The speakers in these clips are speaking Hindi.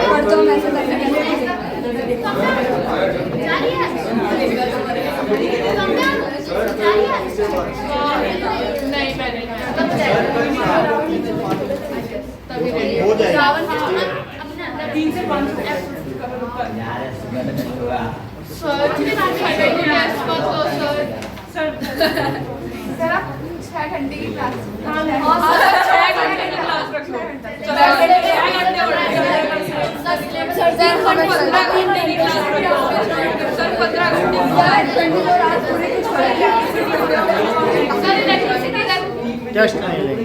पर तो हम ऐसे करने हो जाएगा। सर आप 6 घंटे की क्लास जस्ट नहीं लेंगे।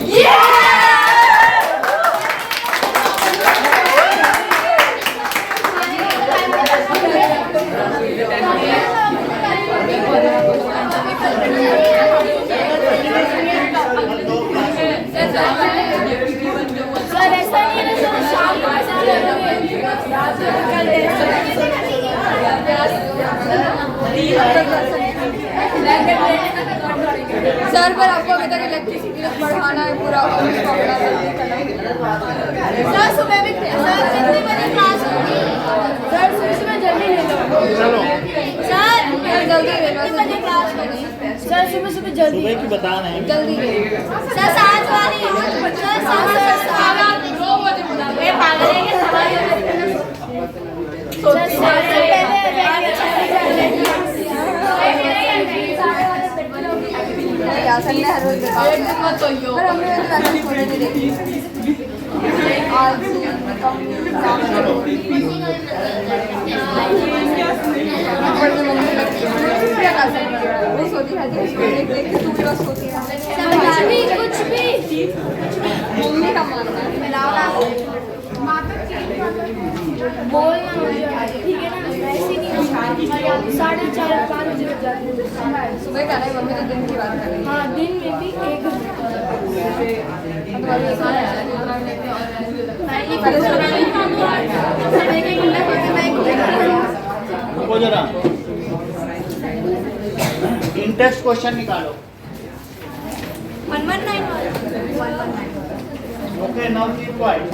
सर पर आपको अभी तक इलेक्ट्रिसिटी बढ़ाना है पूरा सर सुबह भी सर कितनी बजे क्लास होगी सर सुबह जल्दी ले लो चलो सर जल्दी ले लो बजे क्लास होगी सर सुबह जल्दी सुबह की बता रहे हैं। जल्दी ले सर 7 वाली सर 7 2 बजे बता ये पागल है क्या सर संडे हर रोज मत होइयो पर हमने वैसे छोड़े नहीं देखी आज वो सोती रहती है देख देख के तू भी बस सोती है कुछ भी मम्मी का मानना है बोलना ठीक है ना वैसे नहीं 4:30 5 बजे बज जाते हैं सुबह का नहीं मम्मी तो दिन की बात कर रही है हाँ दिन में भी 1 रुको जरा, इंटेक्स्ट क्वेश्चन निकालो। 119 Okay, now keep quiet.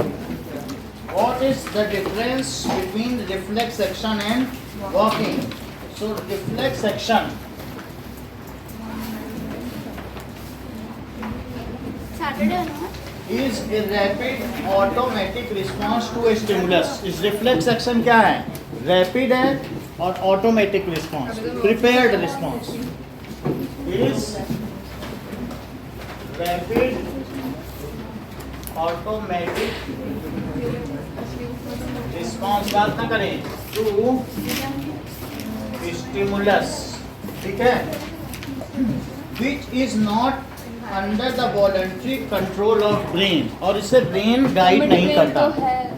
What is the difference between reflex action and walking? So reflex action Saturday is a rapid automatic response to a stimulus. इस reflex action क्या है? Rapid है और automatic response, prepared response. Is rapid automatic response बात ना करें to stimulus, ठीक है? Which is not under the voluntary control of brain, और इसे ब्रेन गाइड नहीं करता।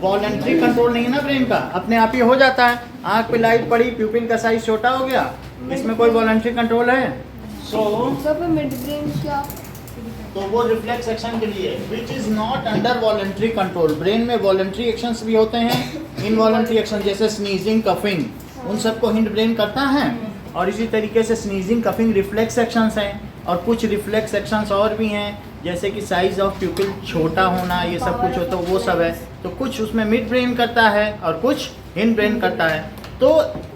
वॉलंटरी कंट्रोल नहीं है ना ब्रेन का, अपने आप ही हो जाता है। आंख पे लाइट पड़ी, प्यूपिल का साइज छोटा हो गया, इसमें कोई वॉलंटरी कंट्रोल है? मिड ब्रेन क्या तो वो रिफ्लेक्स एक्शन के लिए which is not under voluntary control. Brain में वॉलंटरी एक्शंस भी होते हैं, इनवॉलंटरी एक्शन जैसे स्नीजिंग, कफिंग, उन सबको हिंड ब्रेन करता है। और इसी तरीके से स्नीजिंग, कफिंग रिफ्लेक्स एक्शंस हैं, और कुछ रिफ्लेक्स एक्शंस और भी हैं जैसे कि साइज ऑफ प्यूपिल छोटा होना, ये सब कुछ होता है, वो सब है। तो कुछ उसमें मिड ब्रेन करता है और कुछ हिंड ब्रेन करता है। तो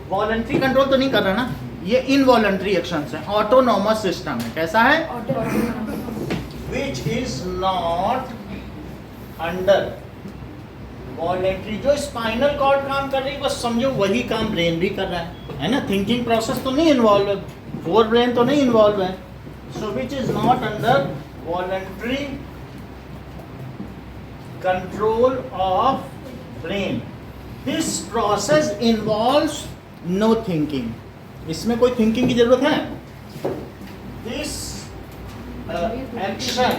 वॉलंटरी कंट्रोल तो नहीं कर रहा ना, ये इनवॉलंटरी एक्शंस हैं, ऑटोनोमस सिस्टम है। कैसा है? Which is not under voluntary. जो स्पाइनल कॉर्ड काम कर रही है बस समझो वही काम ब्रेन भी कर रहा है ना। थिंकिंग प्रोसेस तो नहीं इन्वॉल्व है, फोर ब्रेन तो नहीं इन्वॉल्व है। So which is not under voluntary control of brain. This process involves no thinking. इसमें कोई thinking की जरूरत है? This action,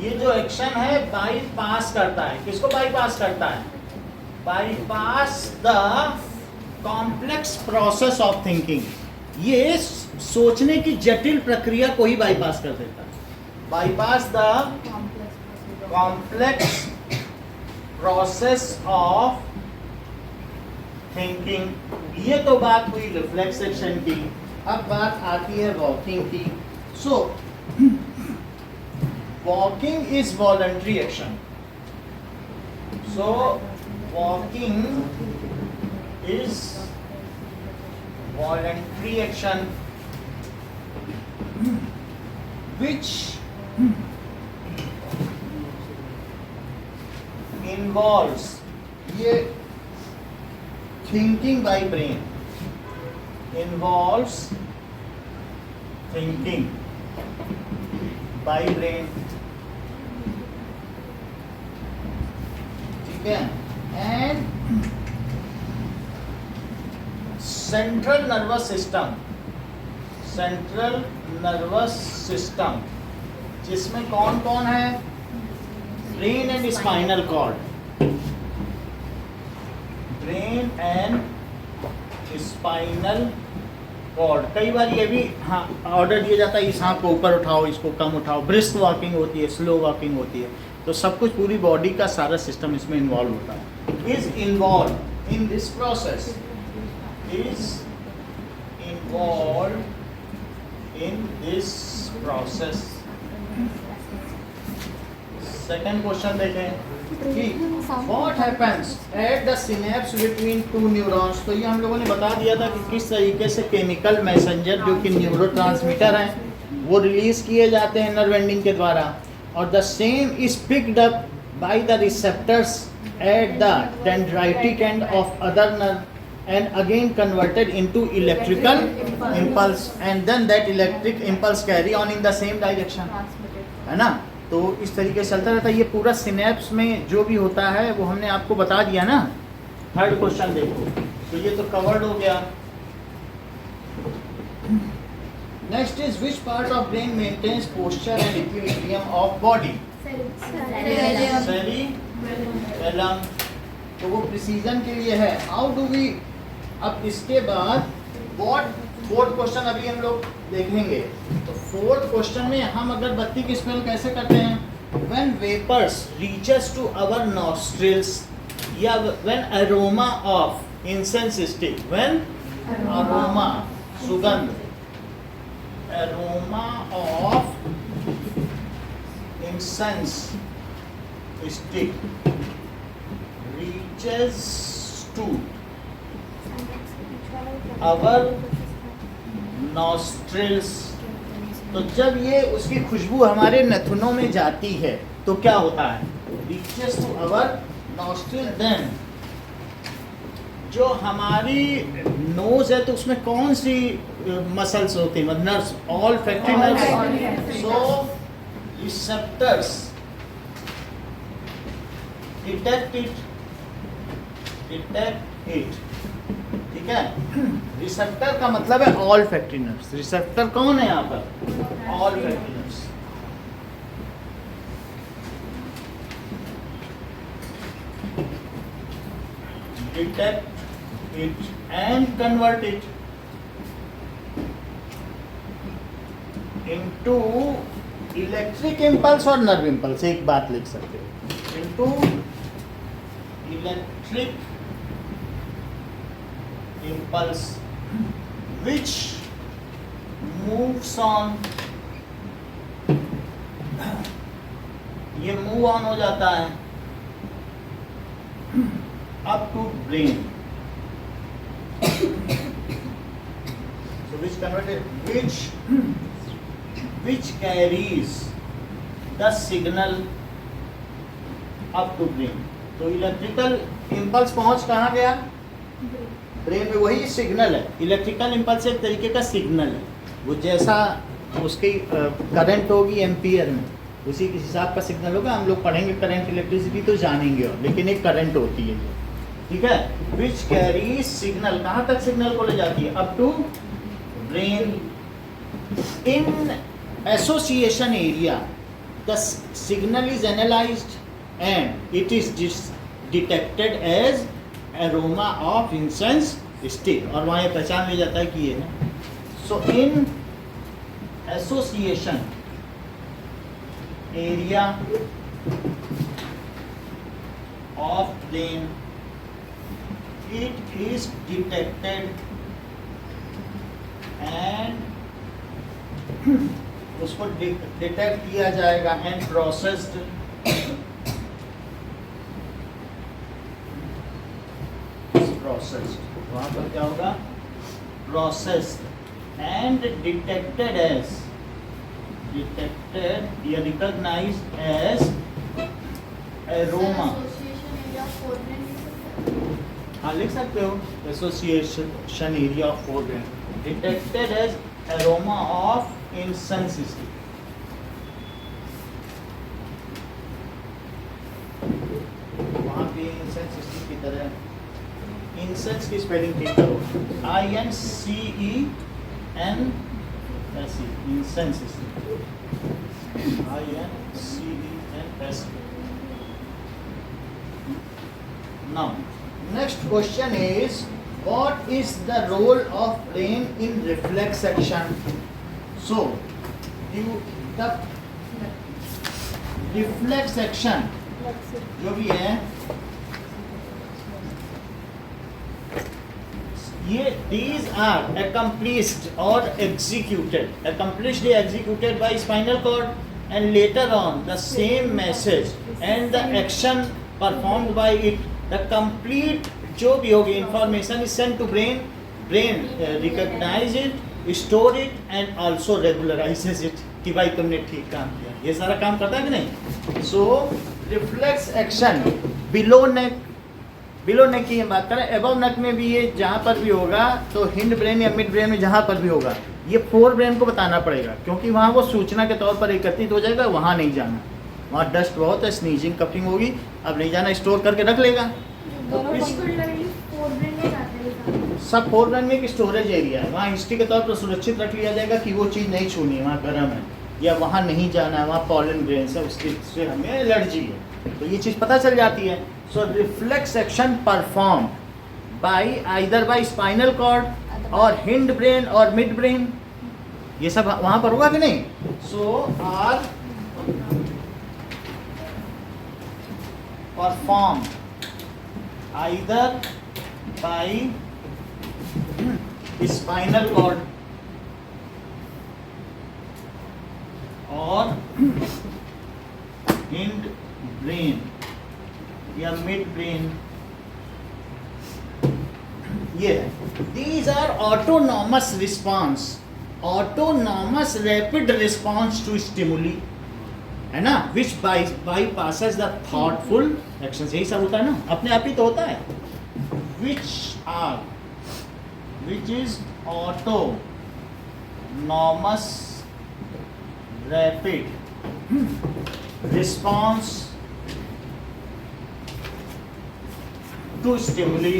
ये जो एक्शन है बाईपास करता है, किसको बाईपास करता है? Bypass the complex process of thinking. ये सोचने की जटिल प्रक्रिया को ही बाईपास कर देता है। Bypass the complex process of thinking. ये तो बात हुई रिफ्लेक्स एक्शन की। अब बात आती है वॉकिंग की। So walking is voluntary action. So walking is voluntary action which involves ये thinking by brain, involves thinking by brain, ठीक है, and central nervous system, central nervous system जिसमें कौन कौन है, brain and spinal cord, brain and spinal cord. कई बार ये भी हाँ ऑर्डर दिया जाता है इस हाथ को ऊपर उठाओ, इसको कम उठाओ, ब्रिस्क वॉकिंग होती है, स्लो वॉकिंग होती है, तो सब कुछ पूरी बॉडी का सारा सिस्टम इसमें इन्वॉल्व होता है। Is involve in this process, is involve in this process. Second question देखें कि what happens at the synapse between two neurons. तो ये हम लोगों ने बता दिया था कि किस तरीके से केमिकल मैसेंजर जो कि न्यूरोट्रांसमीटर हैं वो रिलीज किए जाते हैं नर्व एंडिंग के द्वारा, और the same is picked up by the receptors at the dendritic end of other nerve and again converted into electrical impulse and then that electric impulse carry on in the same direction, है ना। तो इस तरीके से चलता रहता है। ये पूरा सिनेप्स में जो भी होता है वो हमने आपको बता दिया ना। थर्ड क्वेश्चन देखो, तो ये तो कवर्ड हो गया। Next is which part of brain maintains posture and equilibrium of body? Cerebellum. तो वो प्रिसीजन के लिए है। हाउ डू वी, अब इसके बाद व्हाट, फोर्थ क्वेश्चन अभी हम लोग देखेंगे। तो फोर्थ क्वेश्चन में हम अगरबत्ती की स्मेल कैसे करते हैं? When vapors reaches to our nostrils, या when aroma of incense stick, when aroma, सुगंध, aroma of incense stick reaches to our nostrils, तो जब ये उसकी खुशबू हमारे नथुनों में जाती है तो क्या होता है? reaches to our nostril, then जो हमारी नोज है तो उसमें कौन सी मसल्स होती हैं, मतलब nerves, all factory nerves. So receptors detect it, ठीक है। रिसेप्टर का मतलब है ऑल फैक्ट्री नर्व्स। रिसेप्टर कौन है यहाँ पर? All factory nerves. Detect it and convert it into electric impulse और नर्व इम्पल्स। एक बात लिख सकते हो, into electric impulse which moves on, ये मूव ऑन हो जाता है up to brain, so which converted, which carries the signal up to brain। तो इलेक्ट्रिकल इम्पल्स पहुंच कहाँ गया? ब्रेन में। वही सिग्नल है, इलेक्ट्रिकल इम्पल्स एक तरीके का सिग्नल है, वो जैसा उसकी करंट होगी एम्पियर में उसी के हिसाब का सिग्नल होगा। हम लोग पढ़ेंगे करंट, इलेक्ट्रिसिटी तो जानेंगे, और लेकिन एक करंट होती है, ठीक है। विच कैरी सिग्नल, कहाँ तक सिग्नल को ले जाती है? Up to brain. In association area the signal is analysed and it is detected as aroma of incense stick, और वहाँ ये पहचान लिया जाता है कि ये है। So in association area of brain it is detected and उसको डिटेक्ट किया जाएगा एंड प्रोसेस्ड प्रोसेस्ड, वहाँ पर क्या होगा? प्रोसेस्ड एंड डिटेक्टेड या रिकॉग्नाइज्ड एज एरोमा। हाँ लिख सकते हो, association area of forebrain, detected as aroma of incense stick. वहाँ पे इंसेंस स्टिक की तरह, इंसेंस की स्पेलिंग ठीक करो, INCENS, incense stick, INCENS। Now, next question is, what is the role of brain in reflex action? So, the reflex action जो भी है, ये these are accomplished or executed by spinal cord, and later on the same message and the action performed by it, the complete जो भी होगी information is sent to brain recognize it, store it and also regularizes it कि भाई तुमने ठीक काम किया। ये सारा काम करता है कि नहीं? So reflex action below neck की बात करें, above neck में भी ये जहाँ पर भी होगा, तो हिंड ब्रेन या मिड ब्रेन में जहाँ पर भी होगा, ये फोर ब्रेन को बताना पड़ेगा, क्योंकि वहाँ वो सूचना के तौर पर एकत्रित हो जाएगा, वहाँ नहीं जाना, वहाँ डस्ट बहुत है, स्नीजिंग कफिंग होगी, अब नहीं जाना, स्टोर करके रख लेगा। तो सब फोर ब्रेन में एक स्टोरेज एरिया है, वहाँ हिस्ट्री के तौर पर सुरक्षित रख लिया जाएगा कि वो चीज़ नहीं छूनी है, वहाँ गर्म है या वहाँ नहीं जाना है, वहाँ पॉलन ग्रेन्स है, उसके से हमें एलर्जी है, तो ये चीज़ पता चल जाती है। So reflex action perform by either by spinal cord और हिंड ब्रेन और मिड ब्रेन, ये सब वहाँ पर होगा कि नहीं? So are perform either by spinal cord और हिंड ब्रेन या मिड ब्रेन, ये है। These are autonomous response, autonomous rapid response to stimuli, है ना, which bypasses the thoughtful action, यही सब होता है ना, अपने आप ही तो होता है। Which is autonomous rapid response to stimuli,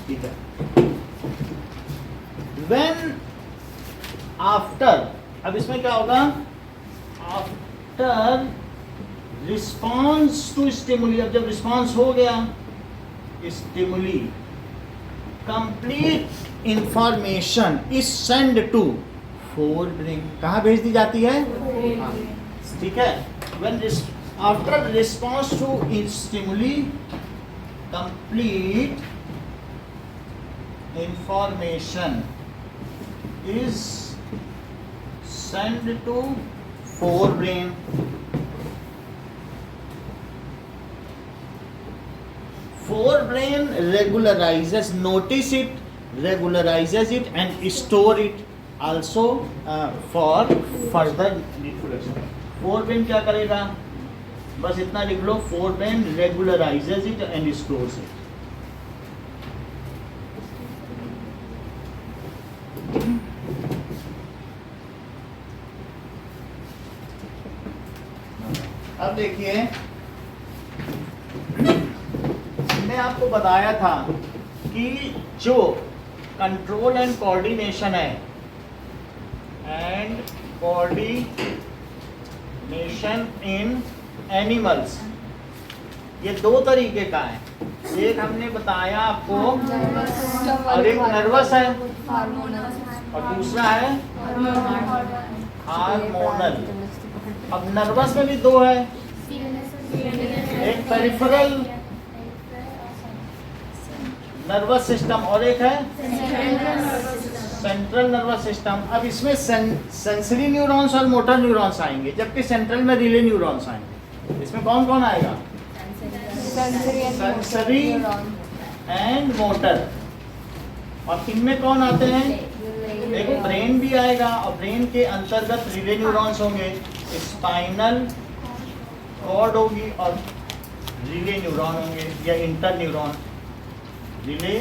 ठीक है। When after, अब इसमें क्या होगा? आफ्टर रिस्पॉन्स टू स्टिमुली, अब जब रिस्पॉन्स हो गया stimuli, complete information is send to fore brain, कहाँ भेज दी जाती है? ठीक है। When after response to stimuli, complete information is sent to forebrain. Forebrain regularizes, notice it, regularizes it and store it also for further manipulation. Forebrain क्या करेगा? बस इतना लिख लो, forebrain regularizes it and stores it. अब देखिए, मैंने आपको बताया था कि जो कंट्रोल एंड कोऑर्डिनेशन है, एंड कोऑर्डिनेशन इन एनिमल्स, ये दो तरीके का है। एक हमने बताया आपको, और एक नर्वस है और दूसरा है हार्मोनल। अब नर्वस में भी दो है, एक पेरिफेरल नर्वस सिस्टम और एक है सेंट्रल नर्वस सिस्टम। अब इसमें सेंसरी न्यूरॉन्स और मोटर न्यूरॉन्स आएंगे, जबकि सेंट्रल में रिले न्यूरॉन्स आएंगे। इसमें कौन कौन आएगा? Sensory and motor. और इनमें कौन आते हैं? देखो ब्रेन भी आएगा और ब्रेन के अंतर्गत रिले न्यूरॉन्स होंगे, स्पाइनल कॉर्ड होगी और रिले न्यूरॉन होंगे या इंटर न्यूरॉन, रिले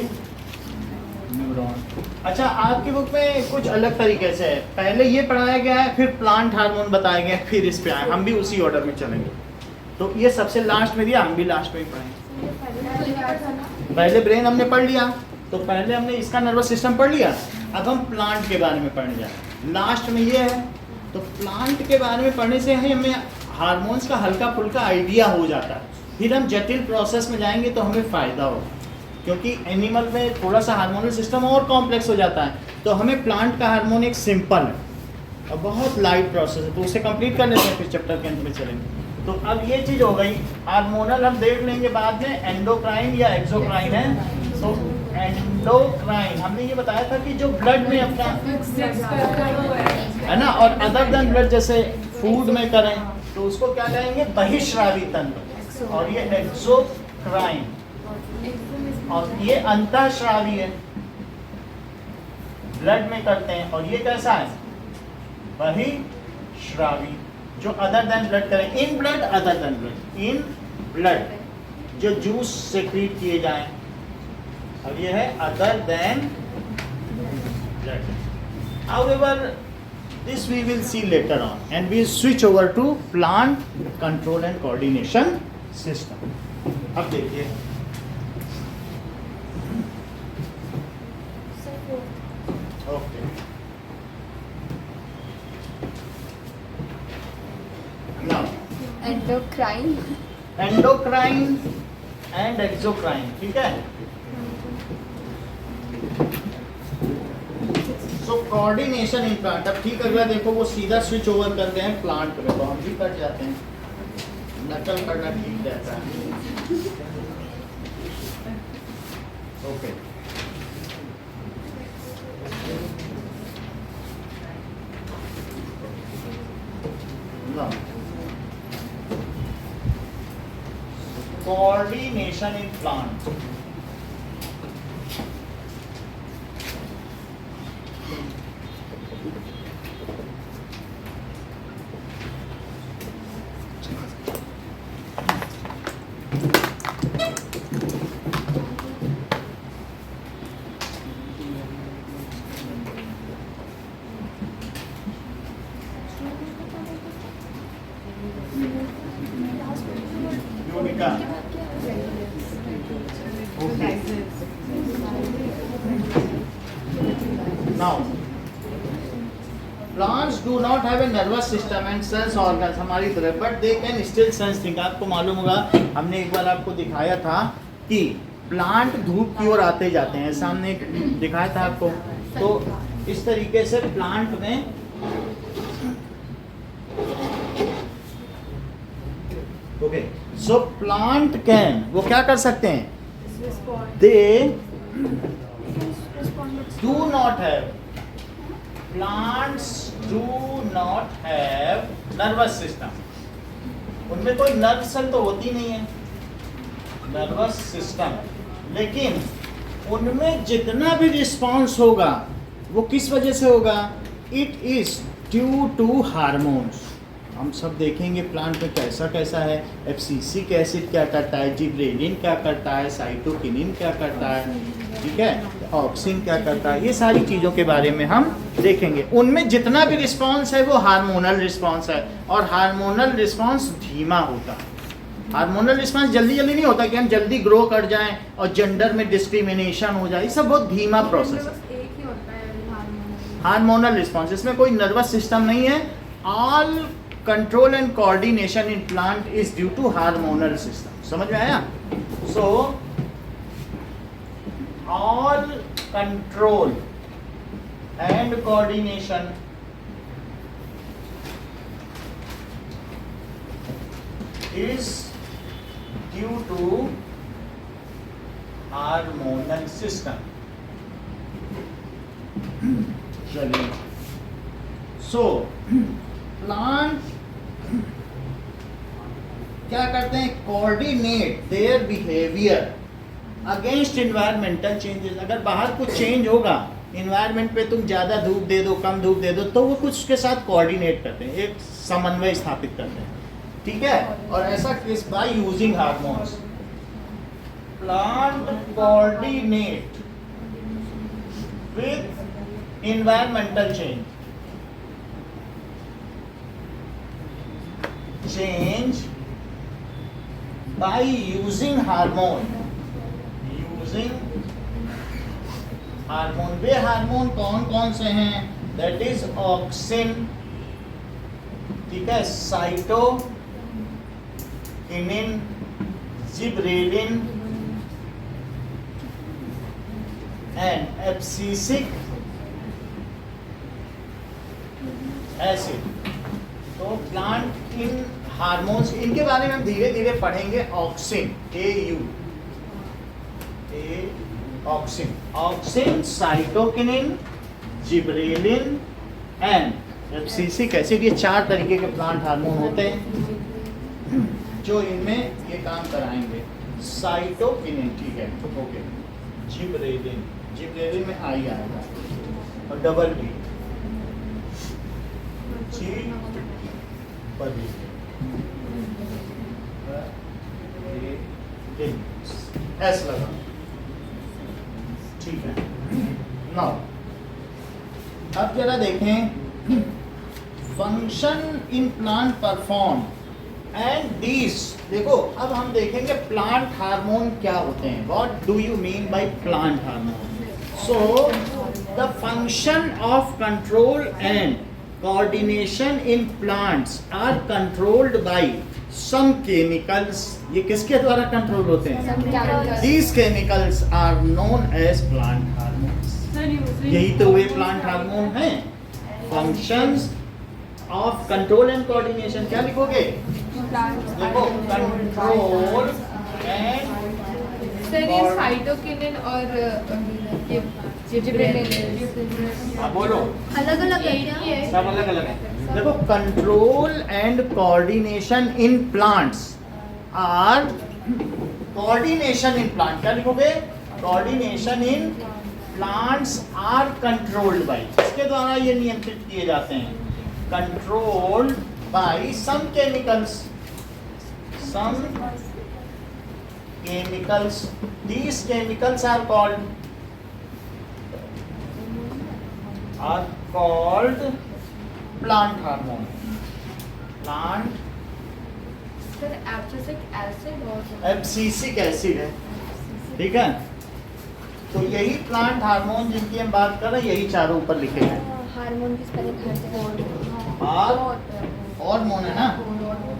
न्यूरॉन। अच्छा, आपकी बुक में कुछ अलग तरीके से है, पहले ये पढ़ाया गया है, फिर प्लांट हार्मोन बताया गया, फिर इस पे आए, हम भी उसी ऑर्डर में चलेंगे। तो ये सबसे लास्ट में दिया, हम भी लास्ट में ही पढ़ेंगे। पहले ब्रेन हमने पढ़ लिया, तो पहले हमने इसका नर्वस सिस्टम पढ़ लिया, अब हम प्लांट के बारे में पढ़ने जाए। लास्ट में ये है, तो प्लांट के बारे में पढ़ने से हमें हार्मोन्स का हल्का फुल्का आइडिया हो जाता है, फिर हम जटिल प्रोसेस में जाएंगे तो हमें फ़ायदा होगा, क्योंकि एनिमल में थोड़ा सा हार्मोनल सिस्टम और कॉम्प्लेक्स हो जाता है। तो हमें प्लांट का हार्मोन एक सिंपल है और बहुत लाइट प्रोसेस है, तो उसे कंप्लीट कर लेते हैं, फिर चैप्टर के अंत में चलेंगे। तो अब ये चीज़ हो गई। हार्मोनल हम देख लेंगे बाद में, एंडोक्राइन या एक्सोक्राइन है। तो एंडोक्राइन हमने ये बताया था कि जो ब्लड में अपना है ना, और अदर देन ब्लड जैसे फूड में करें तो उसको क्या कहेंगे? बहिश्रावी तंत्र। और ये एक्सोक्राइन, और ये अंतःश्रावी है, ब्लड में करते हैं। और ये कैसा है? बहिश्रावी, जो अदर देन ब्लड करें, in blood other than blood, in blood जो जूस सेक्रीट किए जाएं, और ये है other than blood. However this we will see later on, and we switch over to plant control and coordination system. अब देखिए, okay, now endocrine and exocrine, ठीक है। तो कोऑर्डिनेशन इन प्लांट, अब ठीक अगला देखो, वो सीधा स्विच ओवर करते हैं प्लांट में, तो हम भी कर जाते हैं, नकल करना ठीक रहता है। Okay, coordination in plant. Now, plants do not have a nervous system and sense organs हमारी तरह, but they can still sense things। आपको मालूम होगा, हमने एक बार आपको दिखाया था कि प्लांट धूप की ओर आते जाते हैं, सामने दिखाया था आपको। तो इस तरीके से प्लांट में ओके, सो प्लांट कैन, वो क्या कर सकते हैं? दे do not have, plants do not have nervous system, उनमें कोई नर्व सेल तो होती नहीं है, नर्वस सिस्टम, लेकिन उनमें जितना भी रिस्पांस होगा वो किस वजह से होगा? It is due to hormones. हम सब देखेंगे प्लांट में कैसा कैसा है, एब्सिसिक एसिड क्या करता है, जिब्रेलिन क्या करता है, साइटोकिनिन क्या करता है, ठीक है, ऑक्सिन क्या करता है, ये सारी चीज़ों के बारे में हम देखेंगे। उनमें जितना भी रिस्पांस है वो हार्मोनल रिस्पांस है, और हार्मोनल रिस्पांस धीमा होता है। हार्मोनल रिस्पांस जल्दी जल्दी नहीं होता कि हम जल्दी ग्रो कर जाएं और जेंडर में डिस्क्रिमिनेशन हो जाए, ये सब बहुत धीमा प्रोसेस है। हार्मोनल रिस्पांस, इसमें कोई नर्वस सिस्टम नहीं है। All control and coordination in plant is due to hormonal system. समझ में आया? So all control and coordination is due to hormonal system. चलिए, so plant क्या करते हैं, coordinate their behaviour against environmental changes. अगर बाहर कुछ चेंज होगा, इन्वायरमेंट पे तुम ज़्यादा धूप दे दो, कम धूप दे दो, तो वो कुछ उसके साथ कोऑर्डिनेट करते हैं, एक समन्वय स्थापित करते हैं, ठीक है। और ऐसा किस, by using hormones. Plant coordinate with environmental change by using hormone. Way hormone कौन कौन से हैं, दैट इज ऑक्सिन, ठीक है, cytokinin, gibberellin and abscisic acid. तो प्लांट इन हार्मोन्स, इनके बारे में हम धीरे धीरे पढ़ेंगे। Auxin, auxin, cytokinin, gibberellin and abscisic acid, ये 4 तरीके के प्लांट हार्मोन होते हैं जो इनमें ये काम कराएंगे। साइटोकिनिन, ठीक है, ओके। जिबरेलिन में आई आएगा और डबल बी, एस लगा, ठीक है। नाउ अब जरा देखें, function in plant perform and this. देखो अब हम देखेंगे प्लांट हार्मोन क्या होते हैं, what do you mean by plant hormone. So the function of control and coordination in plants are controlled by some chemicals। ये किसके द्वारा कंट्रोल होते हैं, these chemicals are known as plant hormones। यही तो वे प्लांट हार्मोन हैं। functions of control and coordination, क्या लिखोगे, देखो कंट्रोल एंड, सर ये साइटोकिनिन और बोलो, अलग अलग है, सब अलग अलग है। देखो control and coordination in plants are, coordination in plant क्या लिखोगे, coordination in plants are controlled by, इसके द्वारा ये नियंत्रित किए जाते हैं, controlled by some chemicals, these chemicals are called plant hormone। Plant, sir abscisic acid और एब्सिसिक एसिड है, ठीक है। तो यही प्लांट हार्मोन जिनकी हम बात कर रहे हैं, यही चारों ऊपर लिखे हैं। हार्मोन की स्पेलिंग हर जगह हार्मोन है ना,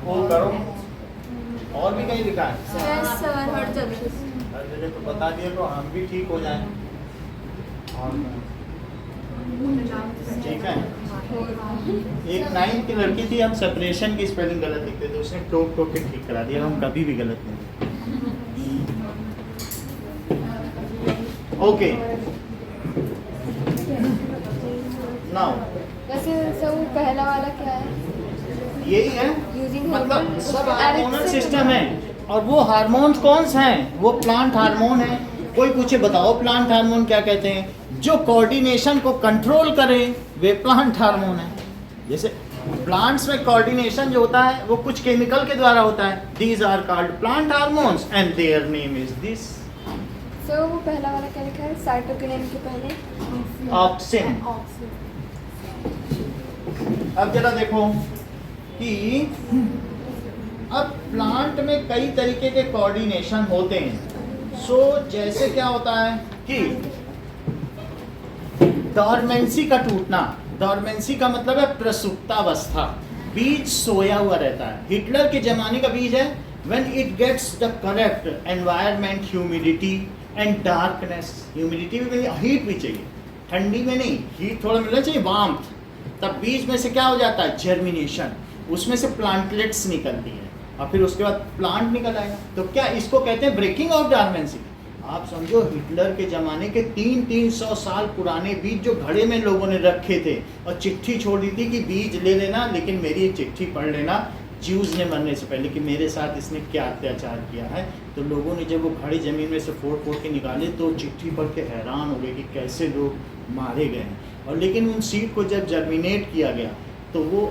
वो करो, और भी कहीं लिखा है सर हर जगह तो बता दिए तो हम भी ठीक हो जाएं, ठीक है। एक 9th की लड़की थी, हम सेपरेशन की स्पेलिंग गलत लिखते थे, उसने टोक टोक के ठीक करा दिया, हम कभी भी गलत नहीं। ओके, नाउ वैसे सर वो पहला वाला क्या है, यही है, मतलब सब हार्मोनल सिस्टम है। और वो हार्मोन्स कौन से हैं, वो प्लांट हार्मोन है। कोई पूछे बताओ प्लांट हार्मोन क्या कहते हैं, जो कोऑर्डिनेशन को कंट्रोल करे वे प्लांट हार्मोन है। जैसे प्लांट्स में कोऑर्डिनेशन जो होता है वो कुछ केमिकल के द्वारा होता है, these are called plant hormones and their name is this. So वो पहला वाला क्या लिखा है, साइटोकिनिन के पहले ऑक्सिन। अब जरा देखो कि अब प्लांट में कई तरीके के कोऑर्डिनेशन होते हैं। सो जैसे क्या होता है कि डॉर्मेंसी का टूटना, डॉर्मेंसी का मतलब है प्रसुप्तावस्था, बीज सोया हुआ रहता है। हिटलर के जमाने का बीज है, when it gets the correct environment, humidity and darkness. Humidity भी, हीट भी चाहिए, ठंडी में नहीं, हीट थोड़ा मिलना चाहिए, वार्मथ। तब बीज में से क्या हो जाता है, जर्मिनेशन, उसमें से प्लांटलेट्स निकलती है और फिर उसके बाद प्लांट निकल आएगा। तो क्या इसको कहते हैं ब्रेकिंग ऑफ डॉर्मेंसी। आप समझो हिटलर के ज़माने के 300 साल पुराने बीज जो घड़े में लोगों ने रखे थे और चिट्ठी छोड़ दी थी कि बीज ले लेना लेकिन मेरी चिट्ठी पढ़ लेना, ज्यूज ने मरने से पहले कि मेरे साथ इसने क्या अत्याचार किया है, तो लोगों ने जब वो घड़ी ज़मीन में से फोड़ फोड़ के निकाले तो चिट्ठी पढ़ के हैरान हो गए कि कैसे लोग मारे गए हैं। और लेकिन उन सीड को जब जर्मिनेट किया गया तो वो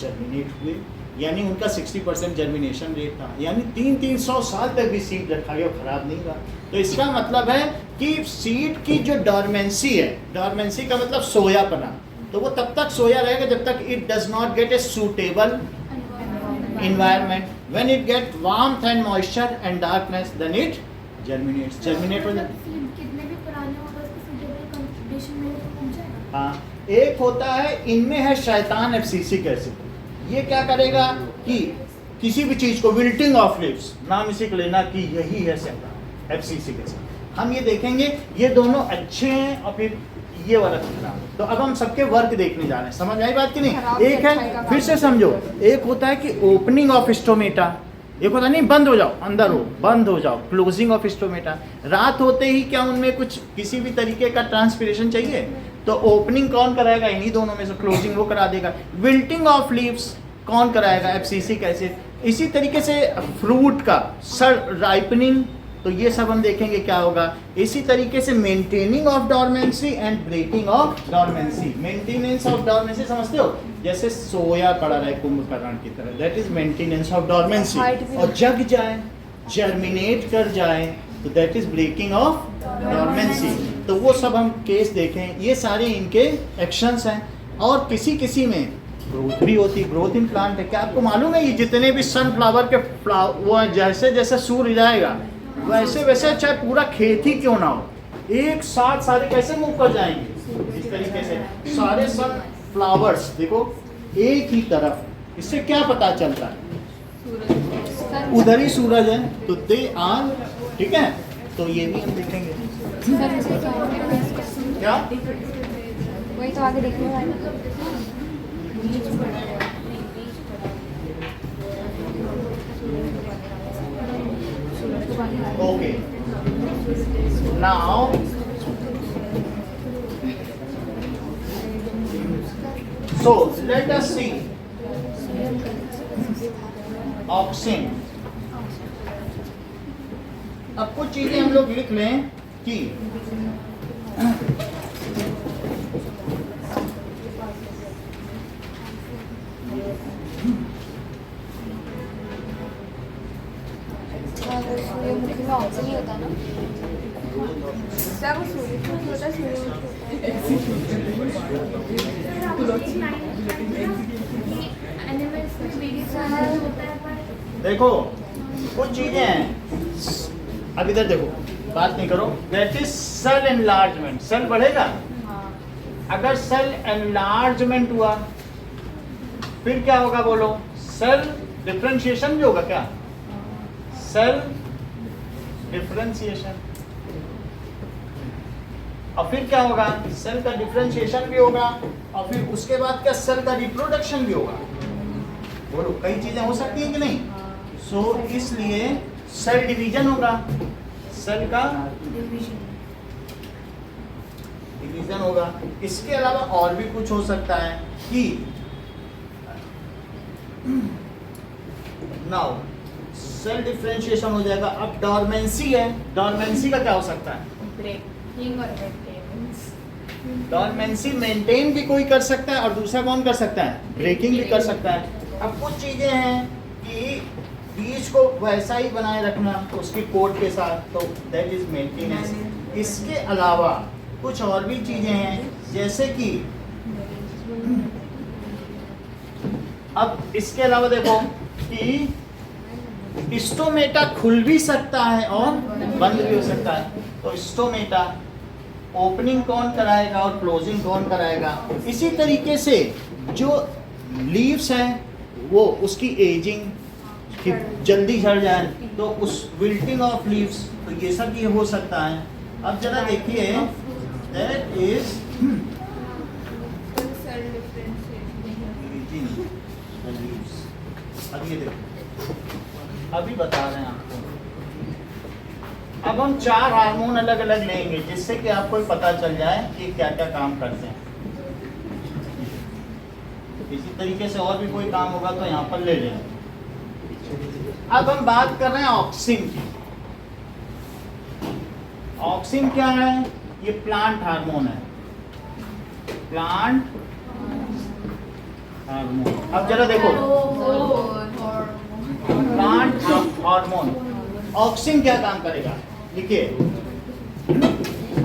जर्मिनेट हुए, यानी उनका 60% जर्मिनेशन रेट था, यानी 300 साल तक भी सीड रखा गया, खराब नहीं हुआ। तो इसका मतलब है कि सीड की जो डॉर्मेंसी है, डॉर्मेंसी का मतलब सोयापना, तो वो तब तक सोया रहेगा जब तक it does not gate a suitable environment. When it get warmth and moisture and darkness, then it germinates. Germinate हो जाता है। कितने भी पुराने होगा उसको सूटेबल कंडीशन में तो पहुंच जाएगा। हाँ, एक होता है, इनमें है शैतान एफसीसी एसिड। ये क्या करेगा कि किसी भी चीज को विल्टिंग ऑफ लीव्स, नाम इसी को लेना कि यही है शैतान एफसीसी एसिड। हम ये देखेंगे, ये दोनों अच्छे हैं और फिर ये वाला खराब। तो अब हम सबके वर्क देखने जा रहे हैं, समझ आई बात कि नहीं? एक है, फिर से समझो, एक होता है कि ओपनिंग ऑफ स्टोमेटा, एक होता है नहीं बंद हो जाओ, अंदर हो, बंद हो जाओ, क्लोजिंग ऑफ स्टोमेटा। रात होते ही क्या उनमें कुछ किसी भी तरीके का ट्रांसपिरेशन चाहिए, तो ओपनिंग कौन कराएगा? इन्हीं दोनों में से क्लोजिंग वो करा देगा। विल्टिंग ऑफ लीव्स कौन कराएगा? FCC acid. इसी तरीके से फ्रूट का राइपनिंग, तो ये सब हम देखेंगे क्या होगा। इसी तरीके से maintaining of dormancy and breaking of dormancy. Maintenance of dormancy समझते हो, जैसे सोया पड़ा रहे कुंभकर्ण की तरह, that is maintenance of dormancy. और जग जाए, जर्मिनेट कर जाए, तो that is breaking of dormancy. तो वो सब हम केस देखें, ये सारे इनके एक्शंस हैं। और किसी किसी में ग्रोथ भी होती है, ग्रोथ इन प्लांट है। क्या आपको मालूम है, ये जितने भी सनफ्लावर के वो जैसे जैसे सूर्य जाएगा वैसे वैसे चाहे पूरा खेत ही क्यों ना हो, एक साथ सारे कैसे मूव कर जाएंगे, इस तरीके से सारे सनफ्लावर्स देखो एक ही तरफ। इससे क्या पता चलता है? उधर ही सूरज है, तो दे आर, ठीक है। तो ये भी हम देखेंगे क्या, वही तो आगे देखने वाले। Okay. Now, so let us see auxin. अब कुछ चीजें हम लोग लिख लें कि सूर्यमुखी में ऑक्सीजन नहीं होता ना, क्या वो सूर्यमुखी होता है? देखो कुछ चीजें हैं, अब इधर देखो, बात नहीं करो। That is cell enlargement. Cell बढ़ेगा, अगर सेल एनलार्जमेंट हुआ फिर क्या होगा बोलो? सेल डिफरेंशिएशन भी होगा क्या? Cell differentiation. और फिर क्या होगा? सेल का डिफरेंशिएशन भी होगा, और फिर उसके बाद क्या? सेल का रिप्रोडक्शन भी होगा। बोलो, कई चीजें हो सकती हैं कि नहीं? सो इसलिए सेल डिवीजन होगा, सेल का डिवीजन होगा। इसके अलावा और भी कुछ हो सकता है कि नाउ सेल डिफरेंशिएशन हो जाएगा। अब डॉर्मेंसी है, डॉर्मेंसी का क्या हो सकता है? ब्रेकिंग और मेंटेनेंस। डॉर्मेंसी मेंटेन भी कोई कर सकता है और दूसरा कौन कर सकता है? ब्रेकिंग भी कर सकता है। अब कुछ चीजें हैं कि बीज को वैसा ही बनाए रखना उसके कोड के साथ, तो दैट इज मेंटेनेंस। इसके अलावा कुछ और भी चीजें हैं, जैसे कि अब इसके अलावा देखो कि स्टोमेटा खुल भी सकता है और बंद भी हो सकता है। तो स्टोमेटा ओपनिंग कौन कराएगा और क्लोजिंग कौन कराएगा? इसी तरीके से जो लीव्स हैं वो उसकी एजिंग कि जल्दी झड़ जाए, तो उस विल्टिंग ऑफ लीव्स, तो ये सब ये हो सकता है। अब जरा देखिए, दैट इज अब ये देखो, अभी बता रहे हैं आपको। अब हम 4 हार्मोन अलग अलग लेंगे जिससे कि आपको पता चल जाए कि क्या क्या काम करते हैं। इसी तरीके से और भी कोई काम होगा तो यहाँ पर ले लें। अब हम बात कर रहे हैं ऑक्सिन की। ऑक्सिन क्या है? ये प्लांट हार्मोन है, प्लांट हार्मोन। अब जरा देखो, प्लांट हार्मोन, ऑक्सिन क्या काम करेगा? देखिए,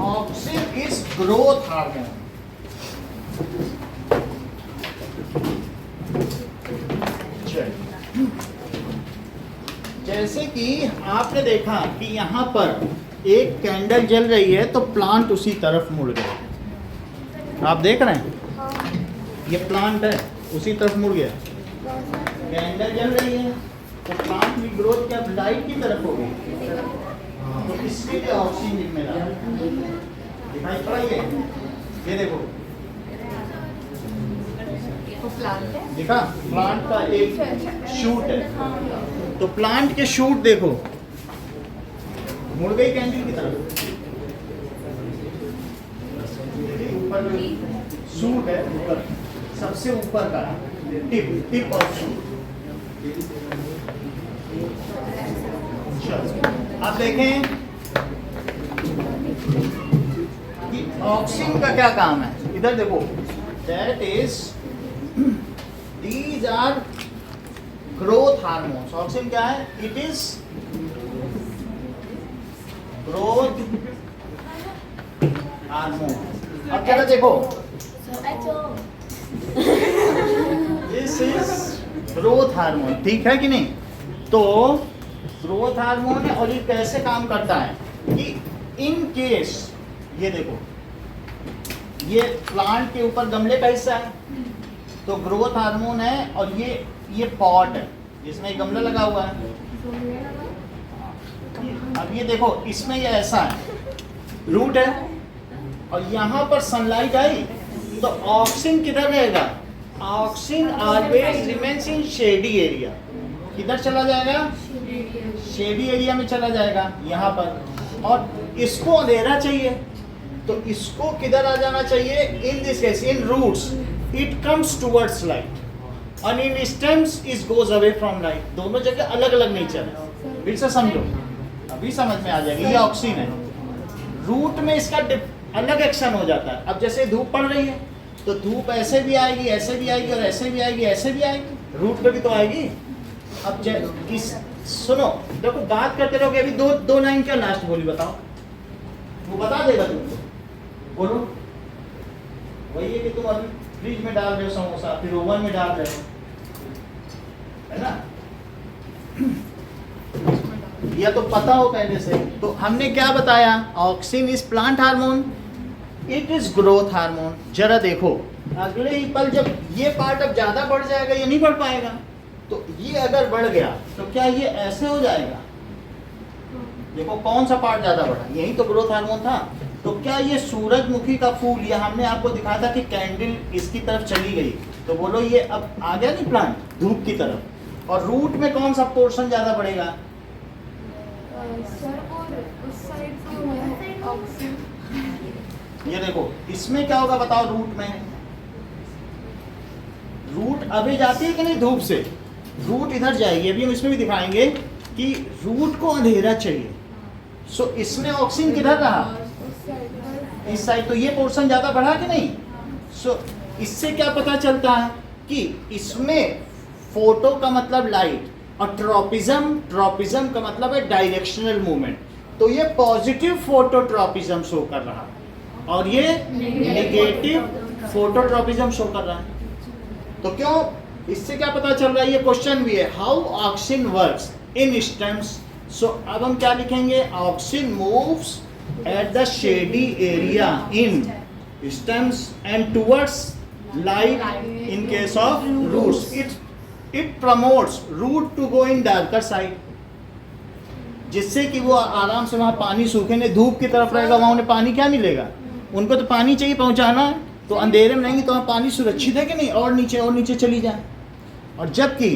ऑक्सिन इज ग्रोथ हार्मोन। जैसे कि आपने देखा कि यहाँ पर एक कैंडल जल रही है तो प्लांट उसी तरफ मुड़ गया। आप देख रहे हैं, ये प्लांट है, उसी तरफ मुड़ गया। कैंडल जल रही है तो प्लांट की ग्रोथ क्या लाइट की तरफ होगी, तो इसके लिए ऑक्सीजन जिम्मेदार है। दिखाई पड़ा ये देखो, देखा प्लांट का एक शूट है, तो प्लांट के शूट देखो मुड़ गई कैंडल की तरफ। ऊपर शूट है, ऊपर सबसे ऊपर का टिप ऑफ शूट। आप देखें कि ऑक्सीजन का क्या काम है, इधर देखो, that is these are growth hormones. Oxygen क्या है? It is growth hormone. अब जरा देखो, दिस इज ग्रोथ हार्मोन, ठीक है कि नहीं? तो ग्रोथ हार्मोन है और ये कैसे काम करता है कि इन केस, ये देखो, ये प्लांट के ऊपर गमले का हिस्सा है तो ग्रोथ हार्मोन है, और ये पॉट है जिसमें गमला लगा हुआ है। अब ये देखो, इसमें ये ऐसा है, रूट है, और यहाँ पर सनलाइट आई तो ऑक्सीजन किधर रहेगा? Oxygen always remains in shady area. किधर चला जाएगा? शेडी एरिया में चला जाएगा, यहाँ पर। और इसको अंधेरा चाहिए तो इसको किधर आ जाना चाहिए? In this case, in roots it comes towards light, और in stems it goes away from light. दोनों जगह अलग अलग नेचर है। फिर से समझो, अभी समझ में आ जाएगा। ये ऑक्सीजन है, रूट में इसका अलग एक्शन हो जाता है। अब जैसे धूप पड़ रही है तो धूप ऐसे भी आएगी, ऐसे भी आएगी, और ऐसे भी आएगी, ऐसे भी आएगी, रूट पे भी तो आएगी। अब सुनो, देखो, बात करते रहोगे, अभी दो लाइन क्या लास्ट बोली बताओ, वो बता देगा तुमको। बोलो, वही है कि तुम अभी फ्रिज में डाल रहे हो समोसा, फिर ओवन में डाल रहे हो, है ना? या तो पता हो पहले से। तो हमने क्या बताया? Oxygen is plant hormone, it is growth hormone. जरा देखो, अगले ही पल जब ये पार्ट अब ज्यादा बढ़ जाएगा, ये नहीं बढ़ पाएगा, तो ये अगर बढ़ गया तो क्या ये ऐसे हो जाएगा? देखो कौन सा पार्ट ज्यादा बढ़ा, यही तो ग्रोथ हार्मोन था। तो क्या ये सूरजमुखी का फूल, ये हमने आपको दिखाया था कि कैंडल इसकी तरफ चली गई, तो बोलो ये अब आ गया नहीं प्लांट धूप की तरफ, और रूट में कौन सा पोर्शन ज्यादा बढ़ेगा? ये देखो, इसमें क्या होगा बताओ? रूट में, रूट अभी जाती है कि नहीं धूप से, रूट इधर जाएगी। अभी हम इसमें भी दिखाएंगे कि रूट को अंधेरा चाहिए, सो इसमें ऑक्सीजन किधर रहा? इस साइड। तो ये पोर्शन ज्यादा बढ़ा कि नहीं? सो इससे क्या पता चलता है कि इसमें फोटो का मतलब लाइट, और ट्रॉपिज्म का मतलब है डायरेक्शनल मूवमेंट। तो ये पॉजिटिव फोटोट्रॉपिज्म शो कर रहा है, और ये नेगेटिव फोटोट्रॉपिज्म शो कर रहा है। तो क्यों? इससे क्या पता चल रहा है? ये क्वेश्चन भी है, how auxin works in stems. So अब हम क्या लिखेंगे? Auxin moves at the shady area in stems and towards light in case of roots. It promotes root to go in darker side, जिससे कि वो आराम से वहाँ पानी सूखे नहीं, धूप की तरफ रहेगा, वहाँ उन्हें पानी क्या मिलेगा? उनको तो पानी चाहिए पहुँचाना, तो अंधेरे में रहेंगे तो वहाँ पानी सुरक्षित है कि नहीं? और नीचे चली जाए। और जबकि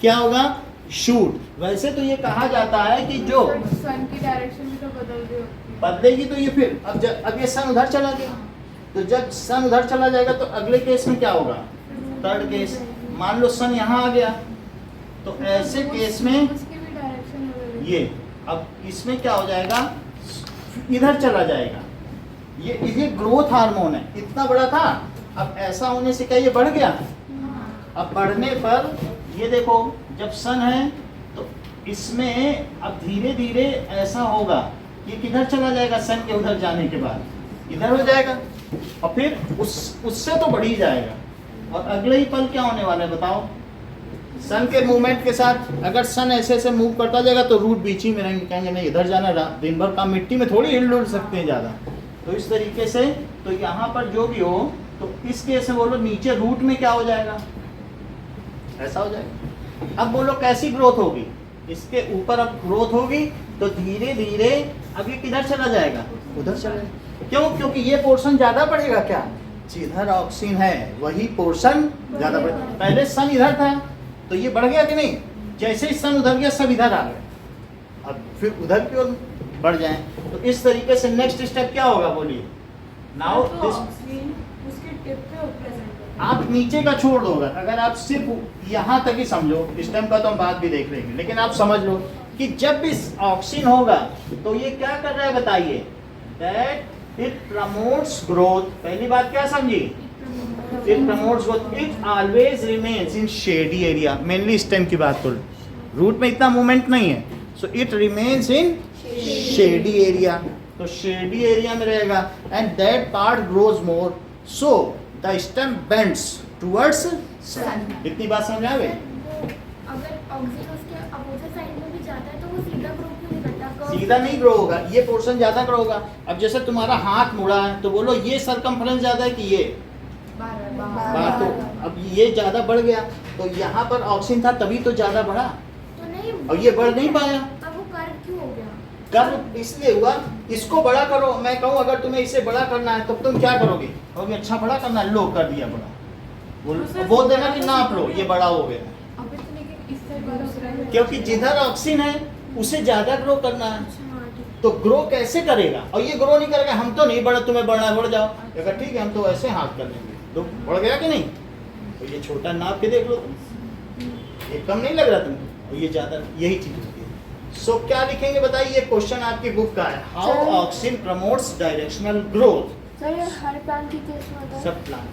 क्या होगा? शूट। वैसे तो ये कहा जाता है कि जो सन की डायरेक्शन भी तो बदलेगी, तो ये फिर अब ये सन उधर चला गया, तो जब सन उधर चला जाएगा तो अगले केस में क्या होगा? थर्ड केस, मान लो सन यहाँ आ गया तो ऐसे केस में उसकी भी डायरेक्शन वगैरह ये अब इसमें क्या हो जाएगा, इधर चला जाएगा। ये ग्रोथ हार्मोन है, इतना बड़ा था, अब ऐसा होने से क्या ये बढ़ गया। अब बढ़ने पर ये देखो जब सन है तो इसमें अब धीरे धीरे ऐसा होगा, ये किधर चला जाएगा, सन के उधर जाने के बाद इधर हो जाएगा और फिर उससे तो बढ़ ही जाएगा। और अगले ही पल क्या होने वाला है बताओ, सन के मूवमेंट के साथ अगर सन ऐसे ऐसे मूव करता जाएगा तो रूट बीच ही में रहेंगे, कहेंगे नहीं इधर जाना, दिन भर काम मिट्टी में थोड़ी हिल डुल सकते हैं ज़्यादा। तो इस तरीके से तो यहाँ पर जो भी हो तो इस केस में बोलो नीचे रूट में क्या हो जाएगा, ऐसा हो जाएगा। अब बोलो कैसी ग्रोथ होगी, इसके ऊपर अब ग्रोथ होगी तो धीरे धीरे अब ये किधर चला जाएगा, उधर चला जाएगा। क्यों, क्योंकि ये पोर्शन ज़्यादा बढ़ेगा। क्या, जिधर ऑक्सीजन है वही पोर्शन ज़्यादा बढ़ेगा। पहले सन इधर था तो ये बढ़ गया कि नहीं, जैसे ही सन उधर गया सब इधर आ गए, अब फिर उधर की ओर बढ़ जाए। तो इस तरीके से नेक्स्ट स्टेप क्या होगा बोलिए। नाउ दिस उसके टिप पे प्रेजेंट आप नीचे का छोड़ दोगे, अगर आप सिर्फ यहाँ तक ही समझो, इस टाइम का तो हम बात भी देख लेंगे, लेकिन आप समझ लो कि जब इस ऑक्सीजन होगा तो ये क्या कर रहा है बताइए, दैट इट प्रमोट्स ग्रोथ। पहली बात क्या समझी, it promotes growth, it always remains in shady area. Mainly stem की बात करो, रूट में इतना मूवमेंट नहीं है, so it remains in shady area. तो शेडी एरिया में रहेगा and that part grows more, so the stem bends towards sun. इतनी बात समझ आ गई। अगर ऑक्सीजन उसके अपोजिट साइड में भी जाता है तो वो सीधा ग्रो क्यों नहीं करता, सीधा नहीं ग्रो होगा, ये पोर्शन ज्यादा ग्रो होगा। अब जैसे तुम्हारा हाथ मुड़ा है तो बोलो ये सरकमफ्रेंस ज्यादा है कि ये बाहर, तो अब ये ज्यादा बढ़ गया तो यहाँ पर ऑक्सीजन था तभी तो ज्यादा बढ़ा, तो नहीं और ये बढ़ नहीं पाया। तब वो कर्व क्यों हो गया, कर्व इसलिए हुआ, इसको बड़ा करो। मैं कहूँ अगर तुम्हें इसे बड़ा करना है तो तुम क्या करोगे, कहोगे अच्छा बड़ा करना है, लो कर दिया बड़ा, बोल देना कि नाप लो ये बड़ा हो गया। अभी तो लेकिन इस साइड वाला हो रहा है क्योंकि जिधर ऑक्सीजन है उसे ज्यादा ग्रो करना है, तो ग्रो कैसे करेगा, और ये ग्रो नहीं करेगा, हम तो नहीं बढ़े, तुम्हें बढ़ना है बढ़ जाओ, अगर ठीक है हम तो ऐसे हाथ कर लेंगे, तो बढ़ गया कि नहीं। तो ये छोटा नाप के देख लो, ये कम नहीं लग रहा तुमको, और ये ज्यादा, यही चीज होती है। सो क्या लिखेंगे बताइए, ये क्वेश्चन आपकी बुक का है, how oxygen promotes directional growth. Sir ये हर प्लांट की केस में होता है, सब प्लांट,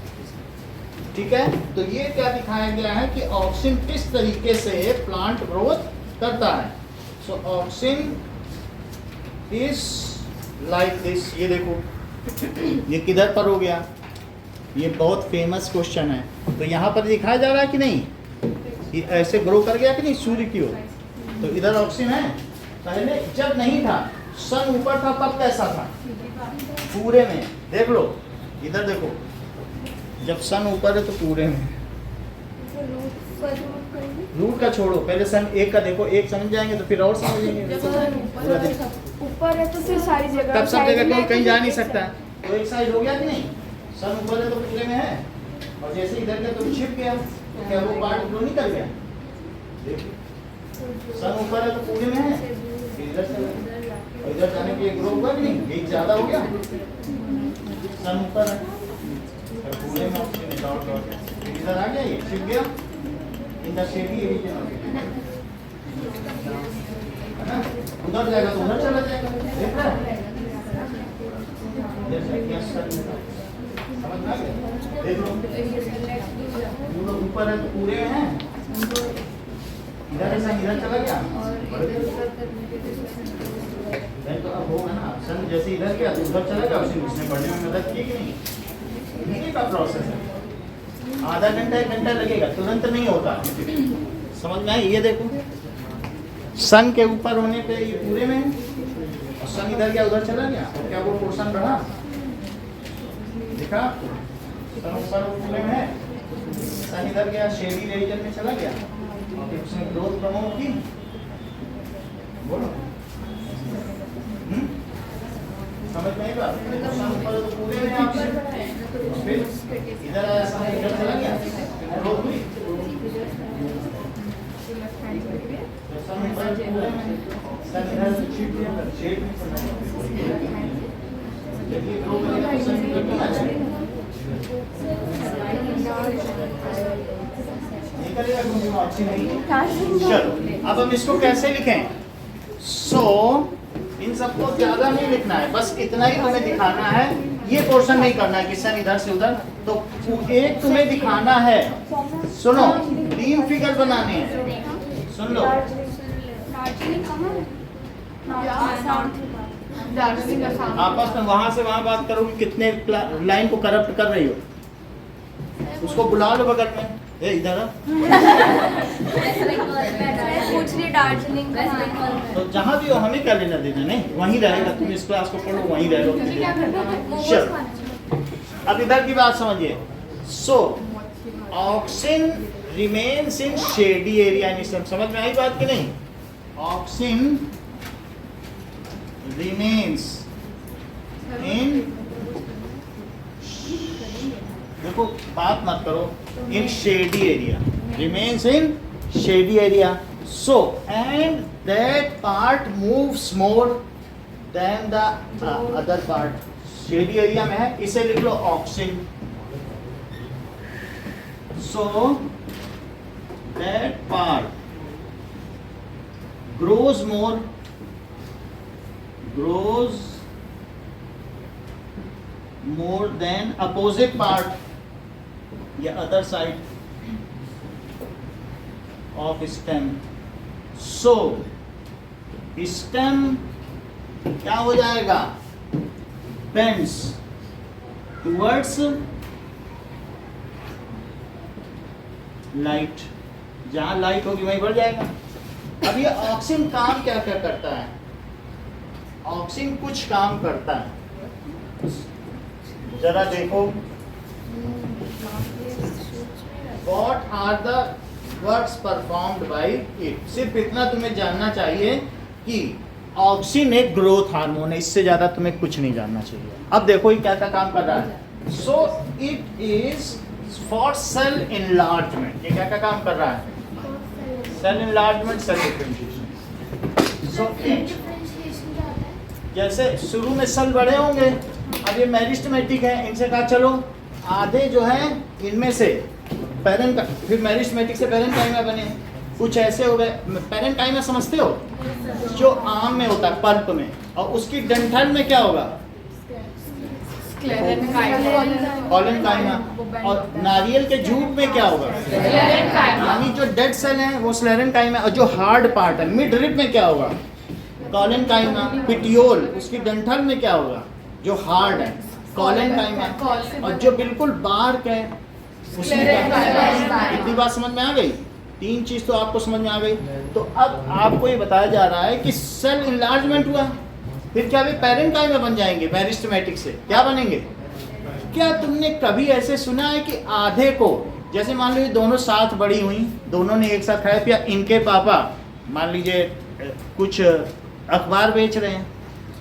ठीक है। तो ये क्या दिखाया गया है कि ऑक्सीजन किस तरीके से प्लांट ग्रोथ करता है। So oxygen is like this, ये देखो ये किधर पर हो गया, ये बहुत फेमस क्वेश्चन है। तो यहाँ पर दिखाया जा रहा है कि नहीं, ये ऐसे ग्रो कर गया कि नहीं सूर्य की ओर, तो इधर ऑक्सीजन है। पहले जब नहीं था, सन ऊपर था, तब कैसा था, पूरे में देख लो, इधर देखो, जब सन ऊपर है तो पूरे में। रूट का छोड़ो, पहले सन एक का देखो, एक समझ जाएंगे तो फिर और समझेंगे। ऊपर है तो फिर सारी जगह, तब सब जगह कोई कहीं जा नहीं सकता, तो एक साइड हो गया कि नहीं, सन ऊपर है तो पूरे में है, और जैसे इधर गया तो छिप गया, तो क्या वो पार्ट ग्रो नहीं कर गया, देखिए सन ऊपर है तो पूरे में है, फिर इधर चला गया, और इधर जाने के ग्रो हुआ कि नहीं, एक ज्यादा हो गया, सन ऊपर है और पूरे में ऑक्सीजन डॉट डॉट, फिर इधर आ गया, ये छिप गया, इधर शेडी रीजन उधर जाएगा तो उधर चला जाएगा, देख रहा है, समझ में आ गया, देख लो पूरा ऊपर है तो पूरे में है, इधर ऐसा इधर चला गया, तो अब होगा ना, सन जैसे इधर गया तो उधर चला गया, उसने बढ़ने में मदद की कि नहीं, इसी का प्रोसेस है, आधा घंटा एक घंटा लगेगा, तुरंत नहीं होता, समझ में आई। ये देखो सन के ऊपर होने पे ये पूरे में, और सन इधर गया उधर चला गया, और क्या वो पोर्शन बढ़ा, दिखा, सन ऊपर पूरे में है, सन इधर गया शेडी रीजन में चला गया, और फिर उसने ग्रोथ प्रमोट की, बोलो समझ में आएगा, सन ऊपर तो पूरे में आप, फिर इधर आया सन इधर चला गया, ग्रोथ हुई, सन ऊपर पूरे में, सन इधर शिफ्ट होकर शेड में चला गया, जब ये ग्रो करेगा तो सन इधर चला जाएगा, निकलेगा क्योंकि वो ऑक्सीन नहीं। चलो अब हम इसको कैसे लिखें? सो इन सबको ज्यादा नहीं लिखना है, बस इतना ही तुम्हें दिखाना है, ये पोर्शन नहीं करना है किसान इधर से उधर। तो एक तुम्हें दिखाना है, सुनो 3 फिगर बनाने हैं, सुन लो। आपस में वहां से वहां बात करो कि कितने लाइन को करप्ट कर रही हो, उसको बुला लो बगल में, ए इधर आ। दार्जिलिंग तो जहाँ भी हो हमें क्या लेना देना, नहीं वहीं रहेगा, तुम इस क्लास को पढ़ो वहीं रहेगा। चलो अब इधर की बात समझिए। So auxin remains in shady area, समझ में आई बात कि नहीं? ऑक्सीन रिमेन्स इन, देखो बात मत करो, in shady area, remains in shady area. So and that part moves more than the other part. Shady area में है, इसे लिख लो oxygen. So that part grows more than opposite part या other side of stem. So stem क्या हो जाएगा? bends towards light, जहां लाइट होगी वहीं बढ़ जाएगा। अब ये ऑक्सीन काम क्या क्या करता है? ऑक्सीन कुछ काम करता है, जरा देखो। What are the works performed by it? सिर्फ इतना तुम्हें जानना चाहिए कि ऑक्सीन एक ग्रोथ हार्मोन है, इससे ज्यादा तुम्हें कुछ नहीं जानना चाहिए। अब देखो ये क्या क्या काम कर रहा है। So it is for cell enlargement, ये क्या क्या काम कर रहा है? Cell enlargement, cell differentiation. So it, जैसे शुरू में सेल बड़े होंगे, अब ये मेरिस्टेमेटिक है, इनसे कहा चलो आधे जो है इनमें से पेरेंट, फिर मेरिस्टेमेटिक से पेरेंकाइमा बने, कुछ ऐसे हो गए। पेरेंकाइमा समझते हो? जो आम में होता है, पल्प में, और उसकी डंठल में क्या होगा? कॉलेनकाइमा। और नारियल के जूट में क्या होगा? यानी जो डेड सेल है वो स्लेरेनकाइमा, और जो हार्ड पार्ट है मिड रिब में क्या होगा? कॉलेनकाइमा। पिटियोल, उसकी डंठल में क्या होगा? जो हार्ड है कॉलेनकाइमा, और जो बिल्कुल बार्क है उसमें क्या? इतनी बात समझ में आ गई? 3 चीज तो आपको समझ में आ गई। तो अब आपको ये बताया जा रहा है कि सेल इनलार्जमेंट हुआ, फिर क्या वे पेरेंकाइमा बन जाएंगे? मेरिस्टेमेटिक से क्या बनेंगे? क्या तुमने कभी ऐसे सुना है कि आधे को, जैसे मान लीजिए दोनों साथ बड़ी हुई, दोनों ने एक साथ खाया पिया, इनके पापा मान लीजिए कुछ अखबार बेच रहे हैं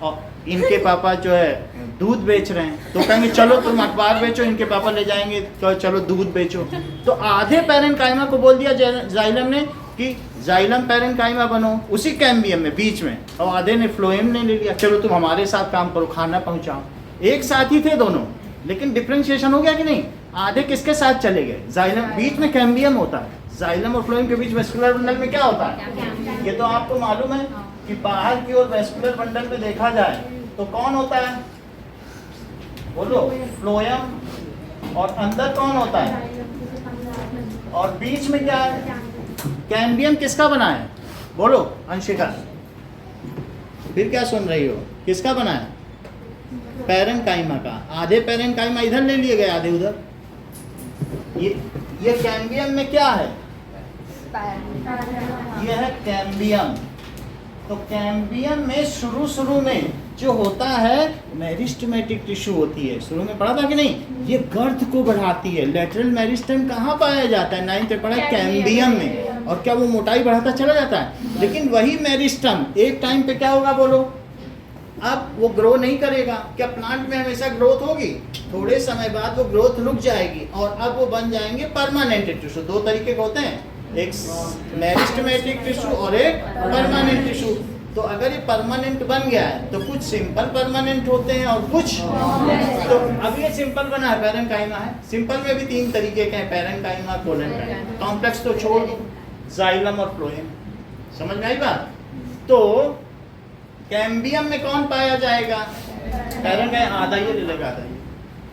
और इनके पापा जो है दूध बेच रहे हैं, तो कहेंगे चलो तुम अखबार बेचो, इनके पापा ले जाएंगे तो चलो दूध बेचो। तो आधे पेरेंकाइमा को बोल दिया जाइलम ने कि जाइलम पेरेंकाइमा बनो, उसी कैम्बियम में बीच में, और आधे ने फ्लोएम ने ले लिया, चलो तुम हमारे साथ काम करो, खाना पहुंचाओ। एक साथ ही थे दोनों, लेकिन डिफरेंशिएशन हो गया कि नहीं? आधे किसके साथ चले गए? जाइलम, बीच में कैम्बियम होता है, जाइलम और फ्लोएम के बीच वेस्कुलर बंडल में क्या होता है? ये तो आपको मालूम है कि बाहर की ओर वेस्कुलर बंडल में देखा जाए तो कौन होता है? बोलो, फ्लोएम। और अंदर कौन होता है? और बीच में क्या है? कैम्बियम। किसका बना है? बोलो अंशिका, फिर क्या सुन रही हो? किसका बना है? पेरेंकाइमा का। आधे पेरेंकाइमा इधर ले लिए गए, आधे उधर। ये कैम्बियम में क्या है? ये है कैम्बियम। तो कैम्बियम में शुरू में जो होता है मेरिस्टेमेटिक टिश्यू होती है, शुरू में पढ़ा था कि नहीं? ये गर्थ को बढ़ाती है। लेटरल मेरिस्टेम कहाँ पाया जाता है? 9th में पढ़ा, कैम्बियम में। और क्या वो मोटाई बढ़ाता चला जाता है? लेकिन वही मेरिस्टम एक टाइम पे क्या होगा? बोलो, अब वो ग्रो नहीं करेगा। क्या प्लांट में हमेशा ग्रोथ होगी? थोड़े समय बाद वो ग्रोथ रुक जाएगी और अब वो बन जाएंगे परमानेंट टिश्यू। 2 तरीके के होते हैं, एक मेरिस्टेमेटिक टिश्यू और एक परमानेंट टिश्यू। तो अगर ये परमानेंट बन गया है तो कुछ सिंपल परमानेंट होते हैं और कुछ तो अब ये सिंपल बना है पैरेन्काइमा है। सिंपल में भी 3 तरीके के हैं, पैरेन्काइमा, कोलेन्काइमा। कॉम्प्लेक्स तो छोड़ दो, जाइलम और फ्लोएम। समझ में आई बात? तो कैम्बियम में कौन पाया जाएगा? पैरेन्काइमा। आधा ये ले लेगा, आधा ये।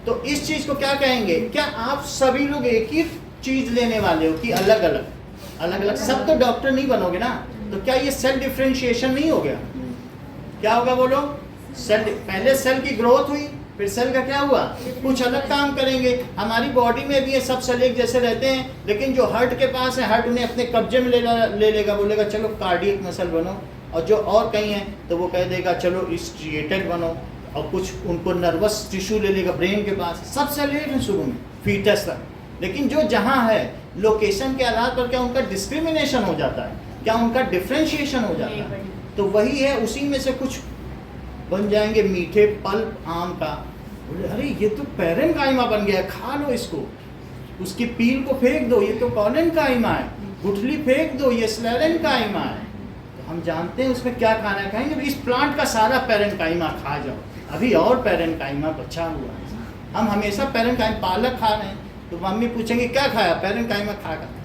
तो इस चीज को क्या कहेंगे? क्या आप सभी लोग एक ही चीज लेने वाले हो कि अलग अलग? सब तो डॉक्टर नहीं बनोगे ना। तो क्या ये सेल डिफरेंशिएशन नहीं हो गया? क्या होगा बोलो? पहले सेल की ग्रोथ हुई, फिर सेल का क्या हुआ? कुछ अलग काम करेंगे। हमारी बॉडी में भी ये सब सेल एक जैसे रहते हैं, लेकिन जो हार्ट के पास है, हार्ट उन्हें अपने कब्जे में ले लेगा, बोलेगा चलो कार्डियक मसल बनो, और जो और कहीं है तो वो कह देगा चलो स्ट्रिएटेड बनो, और कुछ उनको नर्वस टिश्यू ले लेगा ब्रेन के पास। सब सेल एक है शुरू में, फीटस तक। लेकिन जो जहाँ है लोकेशन के आधार पर क्या उनका डिस्क्रिमिनेशन हो जाता है? क्या उनका डिफरेंशिएशन हो जाता है? तो वही है, उसी में से कुछ बन जाएंगे मीठे पल्प आम का। बोले अरे ये तो पैरेन्काइमा बन गया, खा लो इसको। उसकी पील को फेंक दो, ये तो कोलेन्काइमा है। गुठली फेंक दो, ये स्लेरेन्काइमा है। तो हम जानते हैं उसमें क्या खाना है। कहेंगे इस प्लांट का सारा पैरेन्काइमा खा जाओ, अभी और पैरेन्काइमा बचा हुआ है। हम हमेशा पैरेन्काइमा, पालक खा रहे हैं तो मम्मी पूछेंगे क्या खाया? पैरेन्काइमा खा कर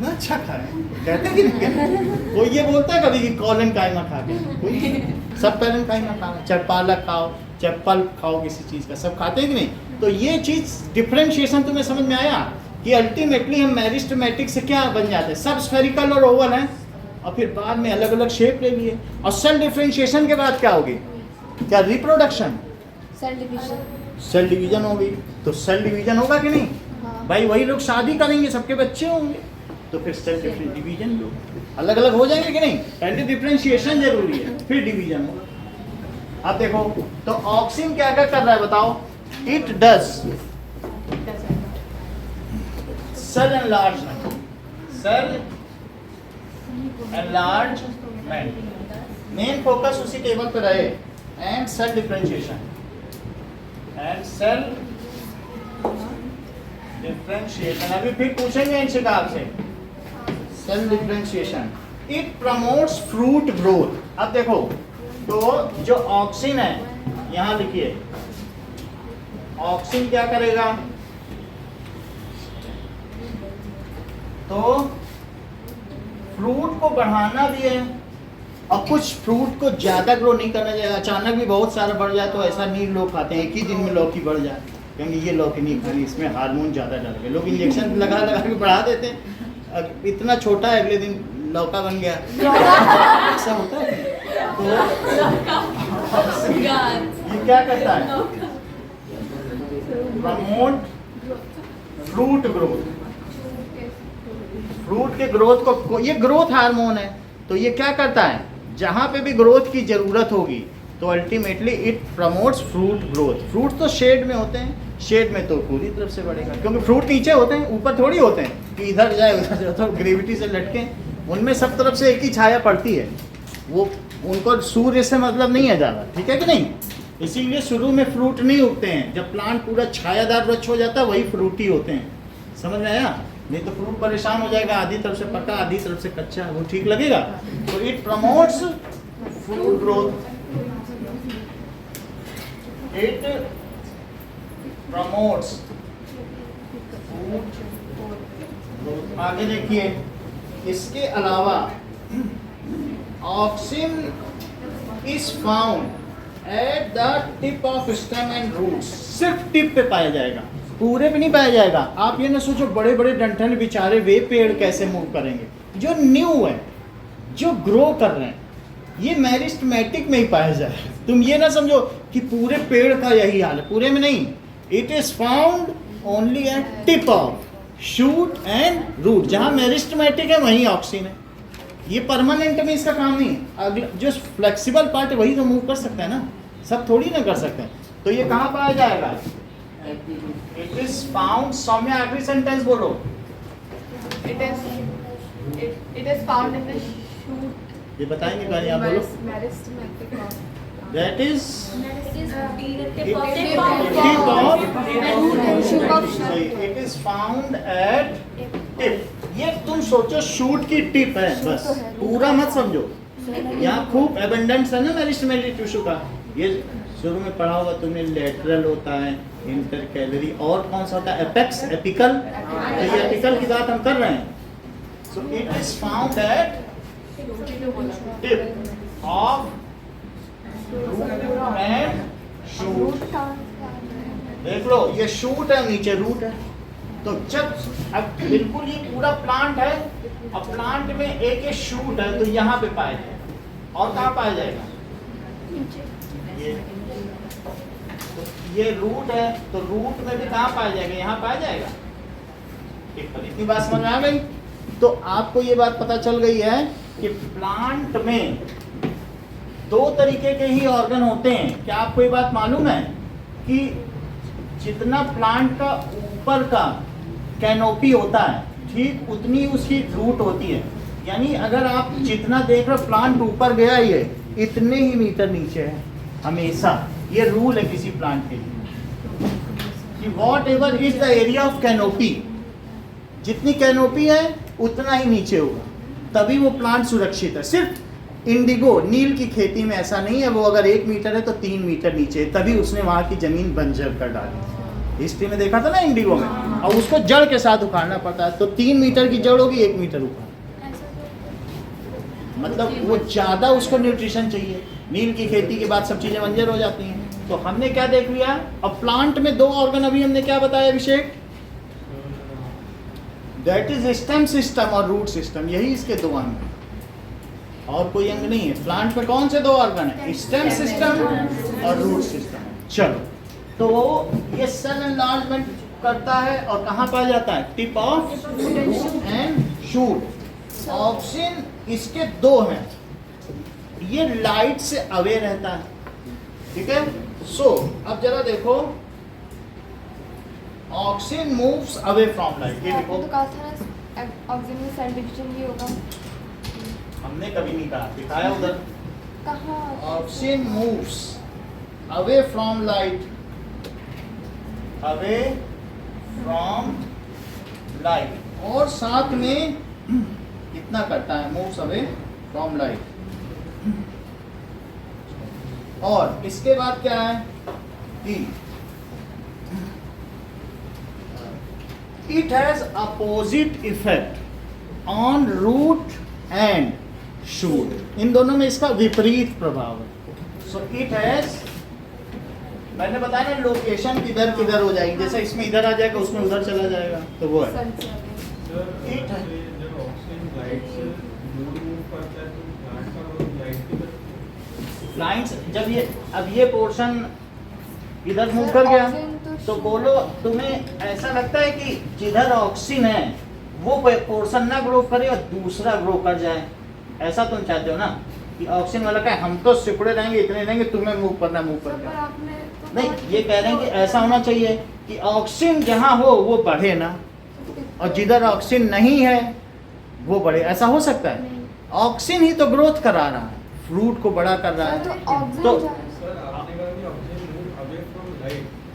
ना, अच्छा खाया कहते हैं कि नहीं? कोई ये बोलता है कभी कि कोलेन्काइमा खा के? कोई? सब पैरेन्काइमा खा रहे, चाहे पालक खाओ चाहे पल्प खाओ, किसी चीज़ का सब खाते हैं कि नहीं? तो ये चीज़ डिफरेंशिएशन तुम्हें समझ में आया कि अल्टीमेटली हम मेरिस्टेमेटिक से क्या बन जाते हैं? सब स्फेरिकल और ओवल हैं, और फिर बाद में अलग अलग शेप ले लिए। और सेल डिफरेंशिएशन के बाद क्या होगी? क्या रिप्रोडक्शन? सेल डिवीजन होगी। तो सेल डिवीजन होगा कि नहीं? भाई वही लोग शादी करेंगे, सबके बच्चे होंगे, तो फिर सेल डिवीजन लोग अलग अलग हो जाएंगे कि नहीं? पहले डिफरेंशिएशन जरूरी है, फिर डिवीजन होगा। अब देखो तो ऑक्सिन क्या क्या कर रहा है बताओ? It does cell enlargement, cell enlargement main focus उसी टेबल पर रहे, and cell differentiation, and cell differentiation. अभी फिर पूछेंगे इनसे आपसे cell differentiation. It promotes fruit growth. अब देखो तो जो ऑक्सिन है, यहां लिखिए, ऑक्सिन क्या करेगा? तो फ्रूट को बढ़ाना भी है, और कुछ फ्रूट को ज्यादा ग्रो नहीं करना चाहिए। अचानक भी बहुत सारा बढ़ जाए तो ऐसा नहीं लोग खाते हैं, एक ही दिन में लौकी बढ़ जाए, क्योंकि ये लौकी नहीं खानी, इसमें हार्मोन ज़्यादा डाल के लोग इंजेक्शन लगा के बढ़ा देते हैं। इतना छोटा है, अगले दिन लौका बन गया, ऐसा होता है। तो ये क्या करता है? Promote fruit growth. फ्रूट के ग्रोथ को, ये ग्रोथ हार्मोन है, तो ये क्या करता है? जहाँ पे भी ग्रोथ की ज़रूरत होगी तो ultimately it promotes fruit growth. Fruit तो शेड में होते हैं, शेड में तो पूरी तरफ से बढ़ेगा, क्योंकि फ्रूट नीचे होते हैं, ऊपर थोड़ी होते हैं कि इधर जाए उधर जाए, तो ग्रेविटी से लटके, उनमें सब तरफ से एक ही छाया पड़ती है। वो उनको सूर्य से मतलब नहीं है ज़्यादा, ठीक है कि नहीं? इसीलिए शुरू में फ्रूट नहीं उगते हैं। जब प्लांट पूरा छायादार वृक्ष हो जाता है वही फ्रूटी होते हैं। समझ में आया? नहीं तो फ्रूट परेशान हो जाएगा, आधी तरफ से पका आधी तरफ से कच्चा, वो ठीक लगेगा? तो it promotes fruit growth, it promotes fruit growth. आगे देखिए, इसके अलावा auxin is found at the tip of stem and roots. सिर्फ टिप पे पाया जाएगा, पूरे पे नहीं पाया जाएगा। आप ये ना सोचो बड़े बड़े डंठल बेचारे वे पेड़ कैसे मूव करेंगे, जो न्यू है, जो ग्रो कर रहे हैं, ये मेरिस्टेमेटिक में ही पाया जाए। तुम ये ना समझो कि पूरे पेड़ का यही हाल है, पूरे में नहीं। It is found only at tip of shoot and root. जहाँ मेरिस्टेमेटिक है वहीं ऑक्सिन है। ये परमानेंट में इसका काम नहीं है। अगला जो फ्लेक्सिबल पार्ट है वही तो मूव कर सकता है ना, सब थोड़ी ना कर सकते हैं। तो ये कहाँ पाया जाएगा? It is found. सौम्या आखिरी सेंटेंस बोलो। It is found in the shoot. ये बताएंगे कहीं आप बोलो। Meristematic of. That is Tip of it is found at tip। ये तुम सोचो शूट की टिप है, बस पूरा मत समझो। यहाँ खूब एबंडेंस है ना मेरिस्टेमेटिक टिश्यू का। ये शुरू में पढ़ा होगा तुमने, लेटरल होता है, इंटरकैलरी, और कौन सा होता है, एपेक्स, एपिकल। तो ये एपिकल की बात हम कर रहे हैं। So it is found at tip of root and shoot. देख लो ये शूट है, नीचे रूट है। तो जब अब बिल्कुल ये पूरा प्लांट है, अब प्लांट में एक ये शूट है तो यहाँ पे पाया जाएगा। और कहाँ पाया जाएगा, ये तो ये रूट है, तो रूट में भी कहाँ पाया जाएगा, यहाँ पाया जाएगा। ठीक है, इतनी बात समझ में आ गई। तो आपको ये बात पता चल गई है कि प्लांट में दो तरीके के ही ऑर्गन होते हैं। क्या आपको ये बात मालूम है कि जितना प्लांट का ऊपर का कैनोपी होता है, ठीक उतनी उसकी रूट होती है। यानी अगर आप जितना देख रहे हो प्लांट ऊपर गया ही है, इतने ही मीटर नीचे है हमेशा। ये रूल है किसी प्लांट के लिए कि what ever is the area of canopy, जितनी कैनोपी है उतना ही नीचे होगा, तभी वो प्लांट सुरक्षित है। सिर्फ इंडिगो नील की खेती में ऐसा नहीं है, वो अगर 1 मीटर है तो 3 मीटर नीचे है, तभी उसने वहां की जमीन बंजर कर डाली। हिस्ट्री में देखा था ना इंडिगो में, और उसको जड़ के साथ उखाड़ना पड़ता है। तो 3 मीटर की जड़ होगी, 1 मीटर उखाड़, मतलब वो ज्यादा उसको न्यूट्रिशन चाहिए। नील की खेती के बाद सब चीजें बंजर हो जाती हैं। तो हमने क्या देख लिया, अब प्लांट में 2 ऑर्गन अभी हमने क्या बताया अभिषेक, दैट इज स्टेम सिस्टम और रूट सिस्टम, यही इसके 2 अंग हैं, और कोई अंग नहीं है। प्लांट में कौन से 2 ऑर्गन है, स्टेम सिस्टम और रूट सिस्टम। चलो, तो ये सेल एनलार्जमेंट करता है और कहाँ पाया जाता है, tip of root and shoot. Auxin इसके 2 हैं, ये लाइट से अवे रहता है, ठीक है। सो अब जरा देखो, auxin moves away from light. ये देखो, तो कहा था ना ऑक्सीजन में सेल डिवीजन भी होगा, हमने कभी नहीं कहा, दिखाया उधर। कहाँ, auxin moves away from light, away from light, और साथ में कितना करता है, मूव्स अवे फ्रॉम लाइट। और इसके बाद क्या है कि it has opposite effect on root and shoot, इन दोनों में इसका विपरीत प्रभाव है। सो इट हैज, मैंने बताया ना लोकेशन किधर किधर हो जाएगी, जैसे इसमें इधर आ जाएगा उसमें उधर चला जाएगा, तो वो है इट है। लाइन्स जब ये, अब ये पोर्शन इधर मूव कर गया, तो बोलो तुम्हें ऐसा लगता है कि जिधर ऑक्सीजन है वो पोर्शन ना ग्रो करे और दूसरा ग्रो कर जाए, ऐसा तुम चाहते हो ना कि ऑक्सीजन वाला क्या, हम तो सिकुड़े रहेंगे, इतने रहेंगे, तुम्हें मूव करना, मूव करना नहीं। ये कह रहे हैं कि ऐसा होना चाहिए कि ऑक्सीजन जहाँ हो वो बढ़े ना, और जिधर ऑक्सीजन नहीं है वो बढ़े। ऐसा हो सकता है? ऑक्सीजन ही तो ग्रोथ करा रहा है, फ्रूट को बड़ा कर रहा है,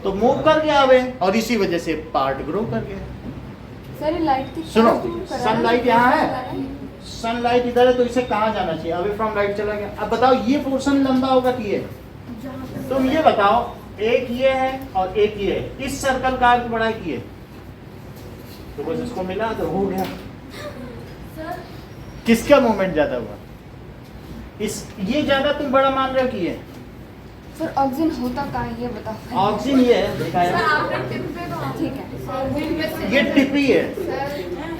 तो मूव कर गया अवे, और इसी वजह से पार्ट ग्रो कर गया। सर लाइट की, सुनो, सनलाइट यहाँ है, सनलाइट इधर है, तो इसे कहाँ जाना चाहिए, अवे फ्रॉम लाइट चला गया। अब बताओ ये पोर्शन लंबा होगा कि ये, तुम ये बताओ, एक ये है और एक ये है, इस सर्कल का अर्थ बड़ा की है, तो बस इसको मिला तो हो गया। किसका मूवमेंट ज्यादा हुआ, इस ये ज्यादा तुम बड़ा मान रहे हो कि ये? सर ऑक्सीजन होता कहाँ है ये बताओ। ऑक्सीजन ये है, दिखाया, ठीक है, ये टिप ही है।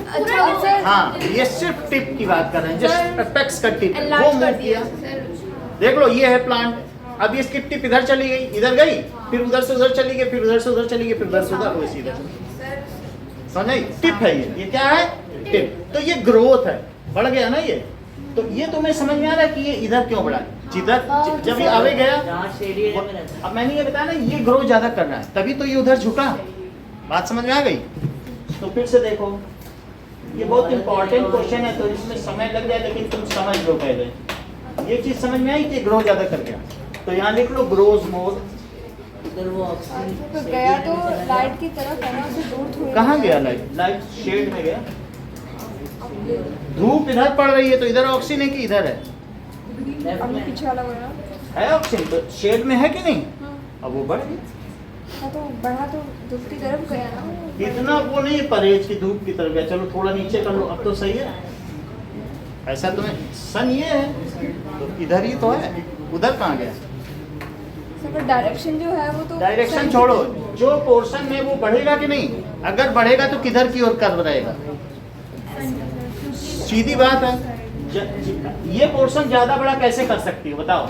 अच्छा सर, हाँ, ये सिर्फ टिप की बात कर रहे हैं, जस्ट एपेक्स का टिप, वो मूव किया। देख लो ये है प्लांट, अब ये इसकी टिप इधर चली गई, इधर गई, फिर उधर से उधर चली गई, फिर उधर से उधर चली गई, फिर उधर से उधर, वैसे इधर समझे, टिप है ये क्या है, टिप। तो ये ग्रोथ है, बढ़ गया ना ये, तो ये तुम्हें समझ में आ रहा है कि ये इधर क्यों बढ़ा, जिधर जब ये आगे गया, अब मैंने ये बताया ना ये ग्रो ज्यादा कर रहा है, तभी तो ये उधर झुका। बात समझ में आ गई? तो फिर से देखो, ये बहुत इंपॉर्टेंट क्वेश्चन है, तो इसमें समय लग जाए, लेकिन तुम समझ लो पहले। ये चीज समझ में आई कि ग्रो ज्यादा कर गया, तो यहाँ लिख लो ग्रोज मोर। तो गया तो लाइट की तरफ है ना, से दूर थोड़ी। कहाँ गया लाइट? लाइट शेड में गया। धूप इधर पड़ रही है तो इधर ऑक्सीजन है कि इधर है? अपने पीछे वाला बोला है ऑक्सीजन, तो शेड में है कि नहीं? अब वो बढ़ गई। हाँ तो बढ़ा तो धूप की तरफ गया ना। इतना वो नहीं परहेज की धूप की तरफ गया, चलो थोड़ा नीचे कर लो, अब तो सही है। ऐसा तुम्हें सन ये है तो इधर ही तो है, उधर कहाँ गया? डायरेक्शन जो है वो तो डायरेक्शन छोड़ो, जो पोर्शन में वो बढ़ेगा कि नहीं? अगर बढ़ेगा तो किधर की ओर कर्व रहेगा? सीधी बात है। ये पोर्शन ज्यादा बड़ा कैसे कर सकती हो बताओ?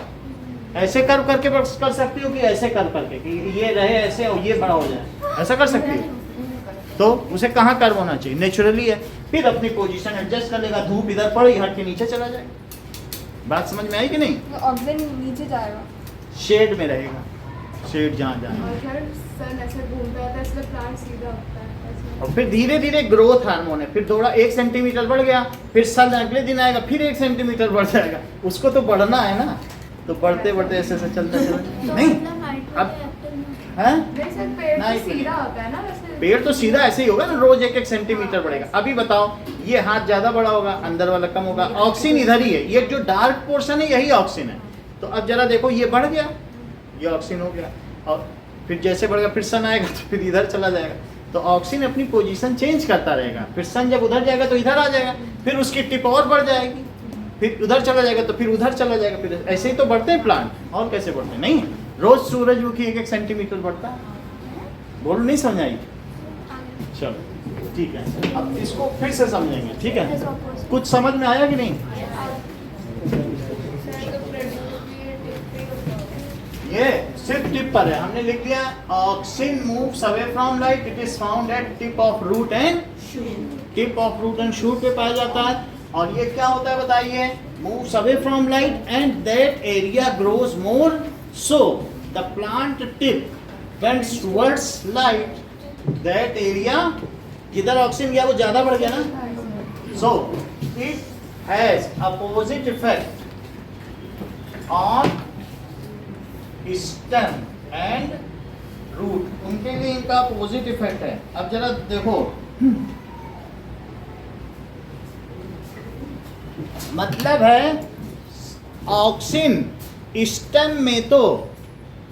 ऐसे कर्व करके कर सकती हो कि ऐसे कर्व करके कि ये रहे ऐसे और ये बड़ा हो जाए, ऐसा कर सकती हो? तो उसे कहाँ कर्व होना चाहिए? नेचुरली है। फिर अपनी पोजीशन एडजस्ट कर लेगा, धूप इधर पड़ी हट के नीचे चला जाएगा। बात समझ में आई कि नहीं? ऑक्सीजन नीचे जाएगा, शेड में रहेगा, शेड जहाँ जहाँ। सन ऐसे घूमता है इसलिए प्लांट सीधा होता है। और फिर धीरे धीरे ग्रोथ हार्मोन है, फिर थोड़ा 1 सेंटीमीटर बढ़ गया, फिर सन अगले दिन आएगा फिर 1 सेंटीमीटर बढ़ जाएगा, उसको तो बढ़ना है ना। तो बढ़ते बढ़ते ऐसे ऐसे चलते चलते नहीं अब है पेड़ तो सीधा ऐसे ही होगा ना, रोज 1-1 सेंटीमीटर बढ़ेगा। अभी बताओ, ये हाथ ज्यादा बड़ा होगा, अंदर वाला कम होगा। ऑक्सीजन इधर ही है, ये जो डार्क पोर्शन है यही ऑक्सीजन है। तो अब जरा देखो, ये बढ़ गया, ये ऑक्सीजन हो गया, और फिर जैसे बढ़ेगा फिर सन आएगा तो फिर इधर चला जाएगा। तो ऑक्सीजन अपनी पोजीशन चेंज करता रहेगा, फिर सन जब उधर जाएगा तो इधर आ जाएगा, फिर उसकी टिप और बढ़ जाएगी, फिर उधर चला जाएगा तो फिर उधर चला जाएगा, फिर ऐसे ही तो बढ़ते हैं प्लांट। और कैसे बढ़ते हैं? नहीं, रोज सूरजमुखी 1-1 सेंटीमीटर बढ़ता है। बोलो, नहीं समझ आई? चलो ठीक है, अब इसको फिर से समझेंगे, ठीक है? कुछ समझ में आया कि नहीं? ये सिर्फ टिप पर है, हमने लिख दिया oxygen moves away from light, it is found at tip of root and tip of root and shoot पे पाया जाता है। और ये क्या होता है बताइए? Moves away from light and that area grows more, so the plant tip bends towards light, that area किधर ऑक्सीजन गया वो ज्यादा बढ़ गया ना। So it has opposite effect on stem and root, उनके लिए इनका अपोजिट इफेक्ट है। अब जरा देखो, मतलब है ऑक्सीजन स्टेम में तो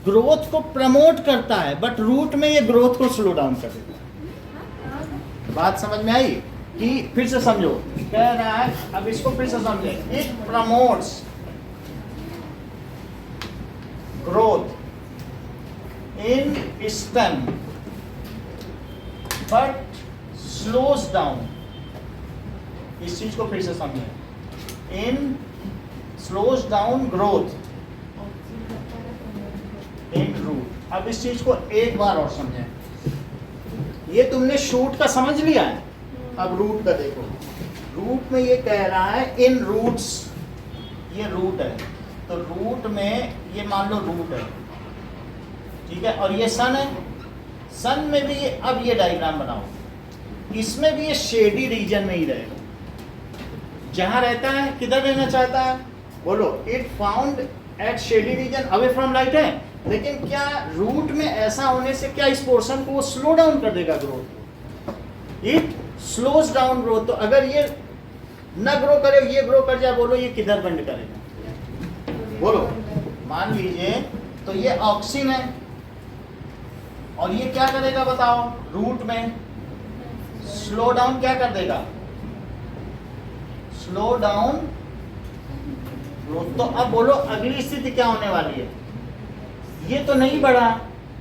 ग्रोथ को प्रमोट करता है, बट रूट में ये ग्रोथ को स्लो डाउन कर देता है। बात समझ में आई? कि फिर से समझो, कह रहा है, अब इसको फिर से समझे, it promotes growth in stem but slows down, इस चीज को फिर से समझे, in slows down growth in root. अब इस चीज को एक बार और समझें, ये तुमने शूट का समझ लिया है, अब रूट का देखो। रूट में ये कह रहा है इन रूट्स, ये रूट है, तो रूट में ये मान लो रूट है, ठीक है, और ये सन है, सन में भी अब ये डायग्राम बनाओ, इसमें भी ये शेडी रीजन में ही रहेगा, जहां रहता है। किधर रहना चाहता है? बोलो, it found at shady region away from light है, लेकिन क्या रूट में ऐसा होने से क्या इस पोर्शन को वो स्लो डाउन कर देगा growth? It slows down growth. तो अगर ये न ग्रो करे, ये ग्रो कर जाए, बोलो ये किधर बेंड करेगा? बोलो, मान लीजिए तो ये ऑक्सीजन है और ये क्या करेगा बताओ? रूट में स्लो डाउन क्या कर देगा? Slow down growth. तो अब बोलो अगली स्थिति क्या होने वाली है? ये तो नहीं बढ़ा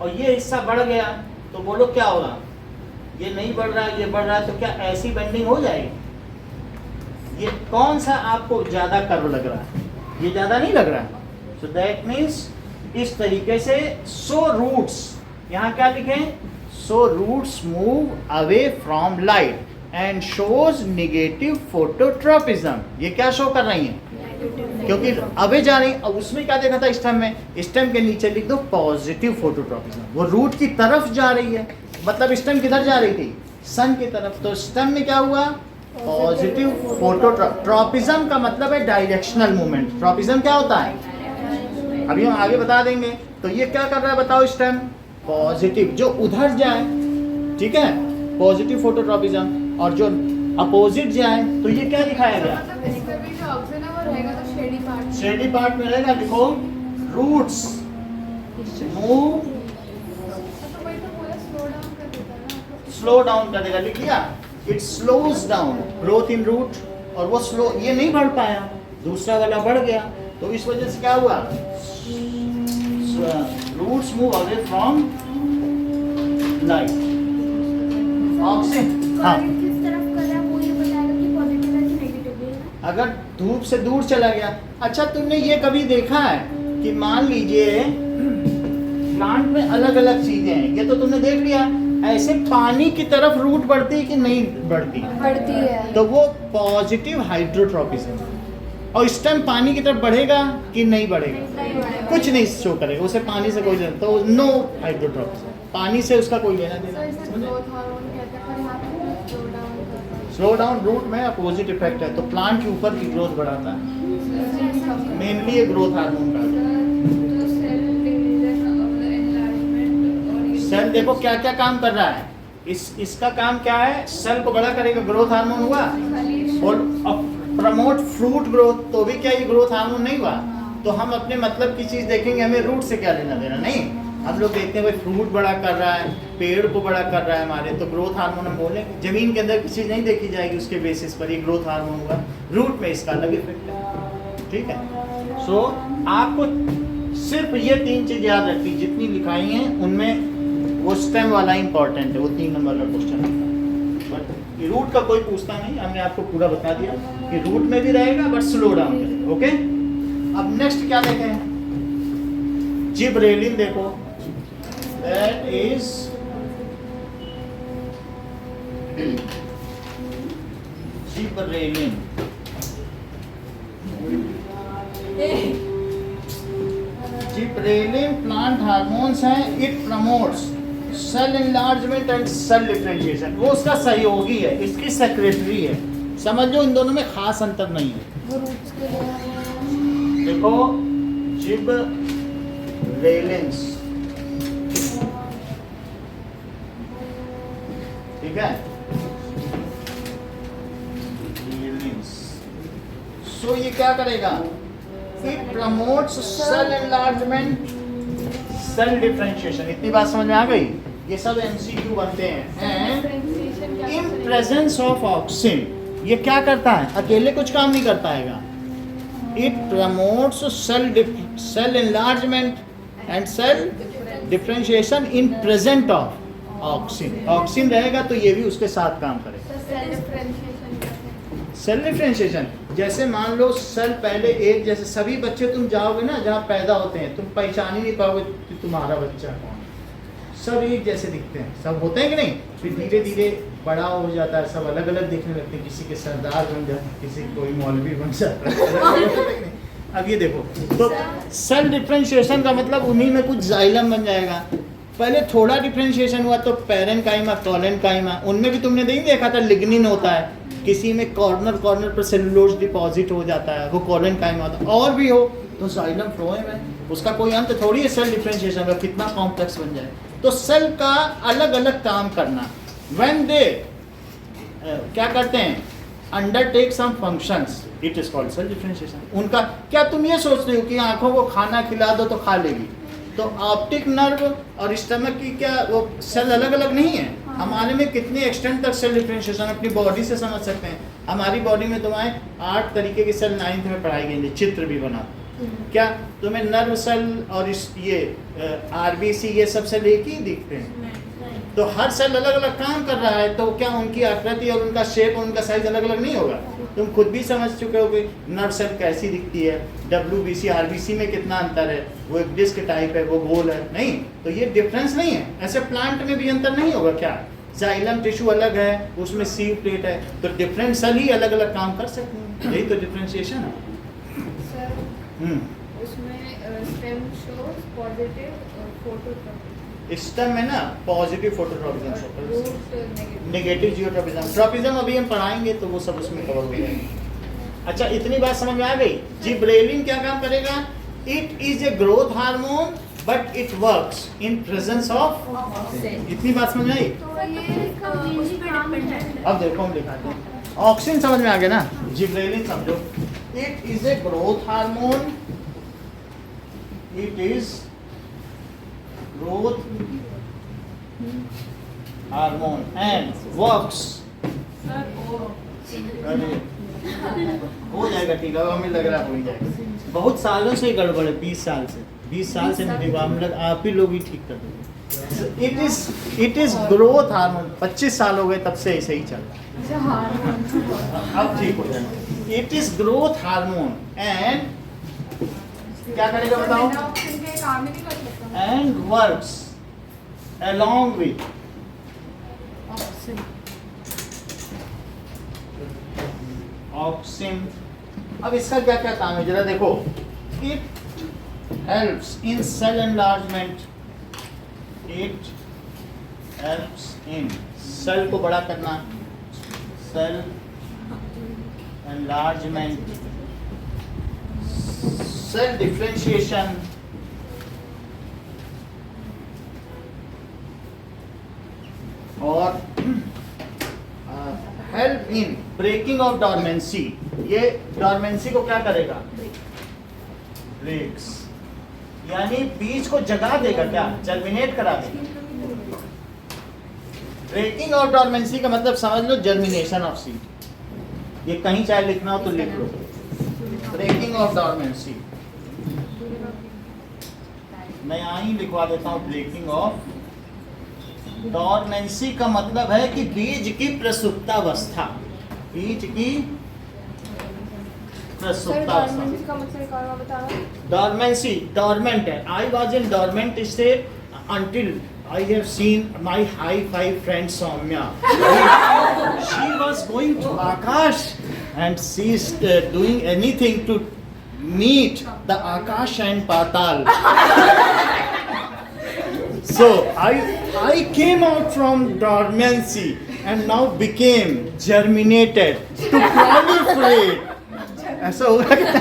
और ये हिस्सा बढ़ गया, तो बोलो क्या होगा? ये नहीं बढ़ रहा है, ये बढ़ रहा है, तो क्या ऐसी बेंडिंग हो जाएगी? ये कौन सा आपको ज्यादा कर्व लग रहा है? ये ज्यादा नहीं लग रहा है, सो दैट मीन्स इस तरीके से सो रूट्स, यहाँ क्या लिखें? So roots move away from light and shows negative phototropism. ये क्या शो कर रही हैं? क्योंकि अवे जा रही। अब उसमें क्या देखा था स्टेम में? स्टेम के नीचे लिख दो पॉजिटिव फोटोट्रोपिज्म। वो रूट की तरफ जा रही है, मतलब स्टेम किधर जा रही थी? सन की तरफ। तो स्टेम में क्या हुआ? पॉजिटिव फोटोट्रोपिज्म का मतलब है डायरेक्शनल मूवमेंट। ट्रोपिज्म क्या होता है अभी हम आगे बता देंगे। तो ये क्या कर रहा है बताओ? स्टेम पॉजिटिव, जो उधर जाए, ठीक है, पॉजिटिव फोटोट्रोपिज्म, और जो अपोजिट जाए तो ये क्या दिखाया गया? स्टेडी पार्ट में रहेगा, लिखो रूट्स मूव स्लो डाउन कर देगा, लिख लिया। It slows down growth in root, और वो स्लो ये नहीं बढ़ पाया, दूसरा वाला बढ़ गया, तो इस वजह से क्या हुआ, roots move away from light. Oxygen हाँ, किस तरफ कर रहा है वो ये बताएगा कि पॉजिटिव है कि नेगेटिव है। अगर धूप से दूर चला गया। अच्छा, तुमने ये कभी देखा है कि मान लीजिए प्लांट में अलग अलग चीजें हैं, ये तो तुमने देख लिया, ऐसे पानी की तरफ रूट बढ़ती है कि नहीं बढ़ती? बढ़ती है। तो वो पॉजिटिव हाइड्रोट्रोपिज्म। और इस टाइम पानी की तरफ बढ़ेगा कि नहीं बढ़ेगा? कुछ नहीं शो करेगा, उसे पानी से कोई लेना, तो नो हाइड्रोट्रोपिज्म, पानी से उसका कोई लेना देना। स्लो डाउन रूट में अपोजिट इफेक्ट है, तो प्लांट के ऊपर की ग्रोथ बढ़ाता है, मेनली ये ग्रोथ हार्मोन का। सेल देखो क्या क्या काम कर रहा है, इसका काम क्या है, सेल को बड़ा करेगा, ग्रोथ हार्मोन हुआ, और प्रमोट फ्रूट ग्रोथ, तो भी क्या ये ग्रोथ हार्मोन नहीं हुआ? तो हम अपने मतलब की चीज देखेंगे, हमें रूट से क्या लेना देना नहीं। हम लोग देखते हैं भाई फ्रूट बड़ा कर रहा है, पेड़ को बड़ा कर रहा है हमारे, तो ग्रोथ हार्मोन हम बोलेंगे। जमीन के अंदर की चीज नहीं देखी जाएगी उसके बेसिस पर, ये ग्रोथ हार्मोन हुआ। रूट में इसका अलग इफेक्ट है, ठीक है। सो आपको सिर्फ ये 3 चीज याद रखनी, जितनी लिखाई हैं उनमें वो स्टेम वाला इंपॉर्टेंट है, वो 3 नंबर का क्वेश्चन है। बट रूट का कोई पूछता नहीं, हमने आपको पूरा बता दिया कि रूट में भी रहेगा बट स्लो डाउन करेगा। ओके, अब नेक्स्ट क्या देखें, जिबरेलिन देखो, that is gibberellin. Gibberellin plant hormones हैं, it promotes cell enlargement and cell differentiation. वो उसका सहयोगी है, इसकी सेक्रेटरी है। समझ लो इन दोनों में खास अंतर नहीं है। देखो जिबरेलिन्स, ठीक है, सो ये क्या करेगा, it promotes cell enlargement cell differentiation. इतनी बात समझ में आ गई? ये सब एमसीक्यू बनते हैं। इन प्रेजेंस ऑफ ऑक्सिन, ये क्या करता है, अकेले कुछ काम नहीं कर पाएगा। It promotes cell enlargement and cell differentiation in present of auxin. Auxin रहेगा तो ये भी उसके साथ काम करेगा। सेल डिफरेंशिएशन, जैसे मान लो सेल पहले एक जैसे, सभी बच्चे तुम जाओगे ना जहाँ पैदा होते हैं, तुम पहचान ही नहीं पाओगे कि तुम्हारा बच्चा कौन है। सब एक जैसे दिखते हैं, सब होते हैं कि नहीं? फिर धीरे धीरे बड़ा हो जाता है, सब अलग अलग दिखने लगते हैं, किसी के सरदार बन जाते हैं, किसी कोई मौलवी बन जाता है। अब ये देखो, तो सेल डिफरेंशिएशन का मतलब उन्हीं में कुछ जाइलम बन जाएगा। पहले थोड़ा डिफरेंशिएशन हुआ तो पैरेनकाइमा, कॉलेनकाइमा, उनमें भी तुमने नहीं देखा था लिग्निन होता है, किसी में कॉर्नर पर सेलुलोज डिपॉजिट हो जाता है, वो कॉलेनकाइमा होता है, और भी हो तो जाइलम फ्लोएम है, उसका कोई अंत थोड़ी है सेल डिफरेंशिएशन का, कितना कॉम्प्लेक्स बन जाए। तो सेल का अलग अलग काम करना, व्हेन दे क्या करते हैं, undertake some functions, it is called cell differentiation. उनका क्या, तुम ये सोचते हो कि आंखों को खाना खिला दो तो खा लेगी, तो ऑप्टिक नर्व और स्टमक की क्या वो सेल अलग अलग नहीं है? हमारे में कितने एक्सटेंट तक सेल डिफरेंशिएशन अपनी बॉडी से समझ सकते हैं। हमारी बॉडी में तुम्हें 8 तरीके के सेल 9th में पढ़ाई गई, चित्र भी बना। क्या तुम्हें नर्व सेल और ये आरबीसी ये सब सेल एक ही दिखते हैं? तो हर सेल अलग अलग काम कर रहा है, तो क्या उनकी आकृति और उनका शेप और उनका साइज अलग अलग नहीं होगा? तुम खुद भी समझ चुके हो कि नर्व सेल कैसी दिखती है, डब्ल्यूबीसी आरबीसी में कितना अंतर है, वो एक डिस्क टाइप है, वो गोल है, नहीं, तो ये डिफरेंस नहीं है। ऐसे प्लांट में भी अंतर नहीं होगा क्या? जाइलम टिश्यू अलग है, उसमें सीव प्लेट है, तो डिफरेंट सेल ही अलग अलग काम कर सकते हैं, यही तो डिफरेंशिएशन है। उसमें stem shows positive phototropism, stem में ना positive phototropism, negative geotropism. Tropism अभी हम पढ़ाएंगे तो वो सब उसमें कवर हो जाएंगे। अच्छा, इतनी बात समझ में आ गई? जिब्रेलिन क्या काम करेगा? It is a growth hormone but it works in presence of oxygen. इतनी बात समझ में आई? अब देखो हम लिखाते हैं, ऑक्सीजन समझ में आ गया ना, जिब्रेलिन समझो। It is a growth hormone. It is growth hormone and works. अरे हो जाएगा ठीक है, हमें लग रहा है हो ही जाएगा। बहुत सालों से गड़बड़ है, 20 साल से, 20 साल से नहीं, हम लोग आप ही लोग ही ठीक कर देंगे। It is growth hormone. 25 साल हो गए तब से ऐसे ही चल रहा है, अब ठीक हो जाएगा। It is growth hormone and क्या करेगा बताओ? And works along with auxin. अब इसका क्या क्या काम है जरा देखो। It helps in cell enlargement. It helps in cell को बड़ा करना, सेल एनलार्जमेंट, सेल डिफरेंशिएशन, और help in breaking of dormancy. ये डॉर्मेंसी को क्या करेगा? ब्रेक्स, यानी बीज को जगा देगा, क्या जर्मिनेट करा देगा। ब्रेकिंग ऑफ डॉर्मेंसी का मतलब समझ लो जर्मिनेशन ऑफ सीड। ये कहीं चाहे लिखना हो तो लिख लो, ब्रेकिंग ऑफ डॉर्मेंसी। मैं यहाँ ही लिखवा देता हूँ, ब्रेकिंग ऑफ डॉर्मेंसी का मतलब है कि बीज की प्रसुप्तावस्था, बीज की प्रसुप्तावस्था। डॉर्मेंसी, डॉर्मेंट है। I was in dormant state until I have seen my high five friend Soumya. She was going to Akash and she is doing anything to meet the Akash and Patal. So I came out from dormancy and now became germinated to proliferate. ऐसा होगा क्या?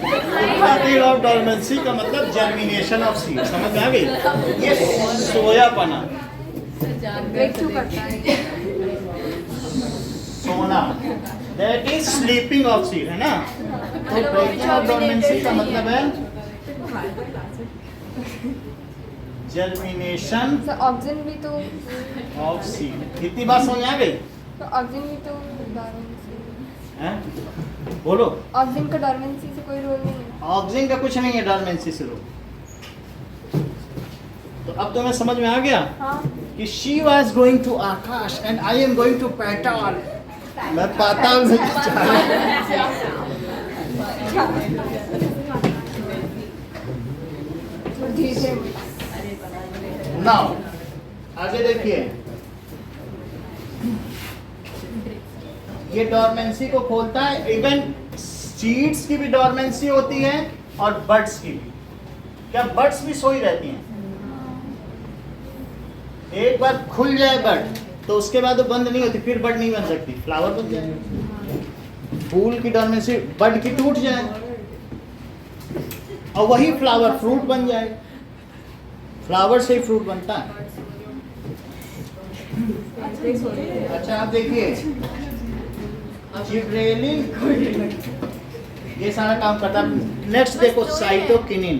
ब्रेकिंग ऑफ डॉर्मेंसी का मतलब जर्मिनेशन ऑफ सीड। समझ में आ गई? ये सोयापना, सोना, that is sleeping of seed, है ना? तो ब्रेकिंग ऑफ डॉर्मेंसी का मतलब है जर्मिनेशन ऑक्सीजन भी तो ऑफ सीड। इतनी बात समझ आ गई? तो ऑक्सीजन भी तो हैं? बोलो। ऑक्सीजन का डॉर्मेंसी से कोई रोल नहीं है। ऑक्सीजन का कुछ नहीं है डॉर्मेंसी से रोल। तो अब तुम्हें समझ में आ गया? हाँ। कि she was going to Akash and I am going to पाताल। मैं पाताल में नाउ आगे देखिए, ये डॉर्मेंसी को खोलता है। इवन सीड्स की भी डॉर्मेंसी होती है और बड्स की भी। क्या बड्स भी सोई रहती हैं? एक बार खुल जाए बड तो उसके बाद वो बंद नहीं होती, फिर बड नहीं बन सकती, फ्लावर बन जाए। फूल की डॉर्मेंसी बड की टूट जाए और वही फ्लावर फ्रूट बन जाए। फ्लावर से ही फ्रूट बनता है। अच्छा आप देखिए, जिब्रेलिन ये सारा काम करता है। नेक्स्ट देखो साइटोकिनिन,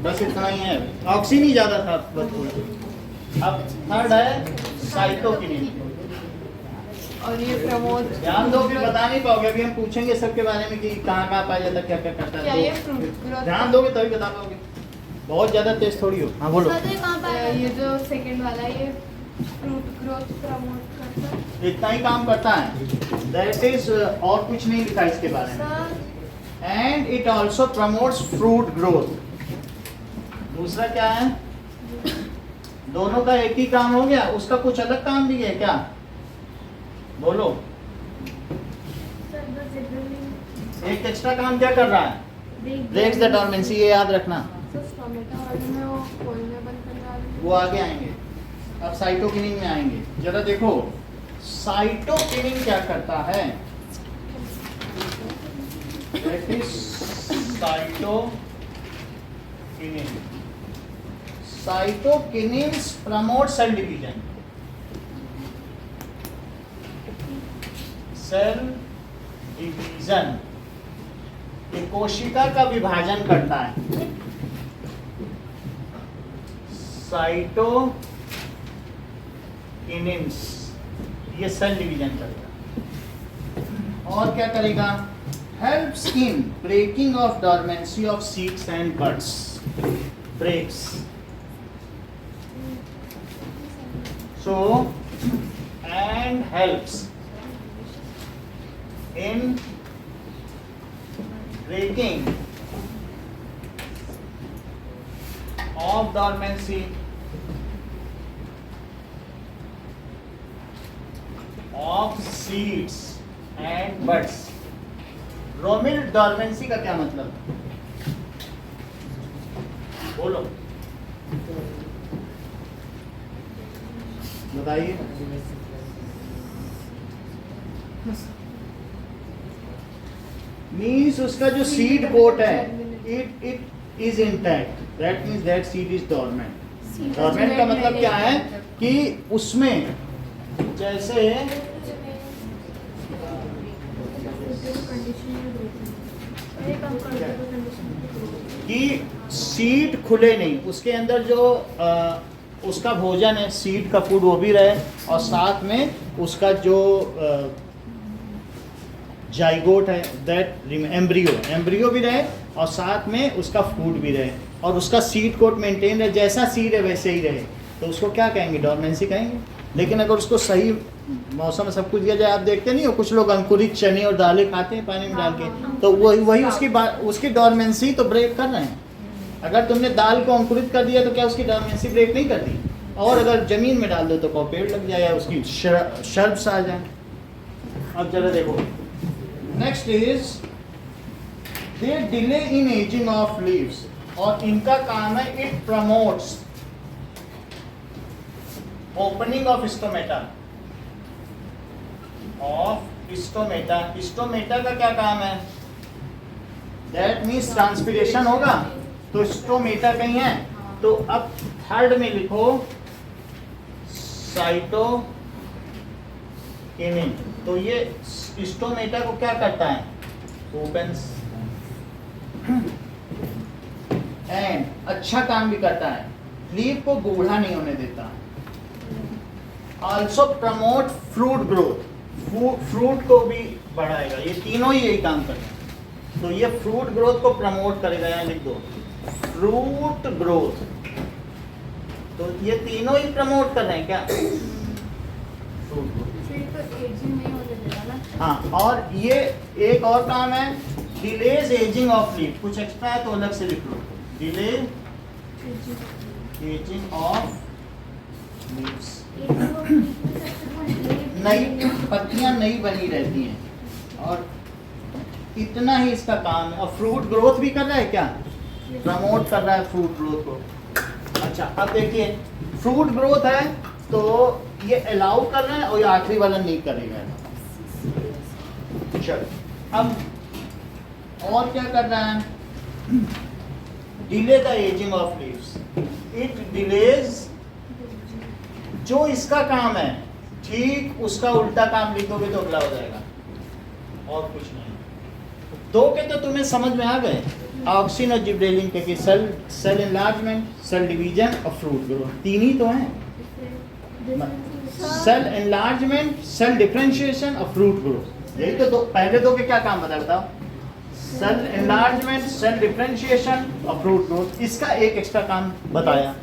बस इतना ही है, ऑक्सीजन ही ज्यादा था बस थोड़ा। अब थर्ड है साइटोकिनिन, और ये प्रमोद। ध्यान दो, फिर बता नहीं पाओगे। अभी हम पूछेंगे सबके बारे में कि कहाँ कहाँ पाया जाता है, क्या क्या करता क्या है। ये फ्रूट ध्यान दोगे तभी बता पाओगे, बहुत ज्यादा तेज थोड़ी हो। हाँ बोलो। ये जो सेकंड वाला ये फ्रूट ग्रोथ प्रमोट करता है, इतना ही काम करता है। दैट इज और कुछ नहीं लिखा इसके बारे में। And it also promotes fruit growth. दूसरा क्या है? दोनों का एक ही काम हो गया, उसका कुछ अलग काम भी है क्या? बोलो। एक एक्स्ट्रा काम क्या कर रहा है? ब्रेक्स द डॉर्मेंसी, ये याद रखना। वो आगे आएंगे, अब साइटोकिनिन में आएंगे। जरा देखो साइटोकिनिन क्या करता है। Cytokinin promote cell division. Cell division, ये कोशिका का विभाजन करता है। साइटोकिनिन्स, ये सेल डिवीजन करेगा। और क्या करेगा? Helps in breaking of dormancy of seeds and buds, breaks. So and helps in breaking of dormancy of seeds and buds। ब्रोमिल डॉर्मेंसी का क्या मतलब? बोलो, बताइए। मीन्स उसका जो सीड कोट है, it is intact, that means that seed is dormant. Dormant का मतलब क्या है कि उसमें जैसे कि सीड खुले नहीं, उसके अंदर जो उसका भोजन है, सीड का फूड, वो भी रहे, और साथ में उसका जो जाइगोट है, दैट एम्ब्रियो भी रहे, और साथ में उसका फूड भी रहे, और उसका सीड कोट मेंटेन रहे, जैसा सीड है वैसे ही रहे, तो उसको क्या कहेंगे? डॉर्मेंसी कहेंगे। लेकिन अगर उसको सही मौसम में सब कुछ दिया जाए, आप देखते नहीं हो कुछ लोग अंकुरित चने और दालें खाते हैं पानी में डाल के, तो वही उसकी डॉर्मेंसी तो ब्रेक कर रहे हैं। अगर तुमने दाल को अंकुरित कर दिया तो क्या उसकी डॉर्मेंसी ब्रेक नहीं करती? और अगर जमीन में डाल दो तो को पेड़ लग जाए या उसकी शर्ब्स आ जाए। अब जरा देखो, next is they delay in ageing of leaves, और इनका काम है it promotes opening of stomata. Stomata का क्या काम है? दैट मीन्स ट्रांसपिरेशन होगा, तो स्टोमेटा कहीं है, तो अब थर्ड में लिखो साइटोकिनिन। तो ये स्टोमेटा को क्या करता है? ओपन्स एंड अच्छा काम भी करता है, लीफ को बूढ़ा नहीं होने देता। Also promote fruit growth, fruit को भी बढ़ाएगा। ये तीनों ही यही काम करेगा, तो ये फ्रूट ग्रोथ को प्रमोट करेगा। यहाँ लिख दो फ्रूट ग्रोथ, तो ये तीनों ही प्रमोट कर रहे हैं क्या? Fruit growth. हाँ, और ये एक और काम है, डिलेज एजिंग ऑफ लीफ। कुछ एक्स्ट्रा है तो अलग से लिख लो, डिले एजिंग ऑफ लीव्स। नई पत्तियां नई बनी रहती हैं, और इतना ही इसका काम है। और फ्रूट ग्रोथ भी कर रहा है क्या? प्रमोट कर रहा है फ्रूट ग्रोथ को। अच्छा, अब देखिए फ्रूट ग्रोथ है तो ये अलाउ कर रहा है, और ये आखिरी वाला नहीं करेगा। चलो, अब और क्या कर रहा है? Delay the ageing of leaves, it delays. जो इसका काम है ठीक उसका उल्टा काम लिखोगे तो अगला हो जाएगा, और कुछ नहीं। दो के तो तुम्हें समझ में आ गए, ऑक्सिन और जिब्रेलिन के सेल एनलार्जमेंट, सेल डिवीजन और फ्रूट ग्रोथ, तीन ही तो हैं। सेल एनलार्जमेंट, सेल डिफरेंशिएशन और फ्रूट ग्रोथ, यही तो दो। पहले दो के क्या काम बताओ? सेल एनलार्जमेंट, सेल डिफरेंशिएशन और फ्रूट ग्रोथ। इसका एक एक्स्ट्रा काम बताया,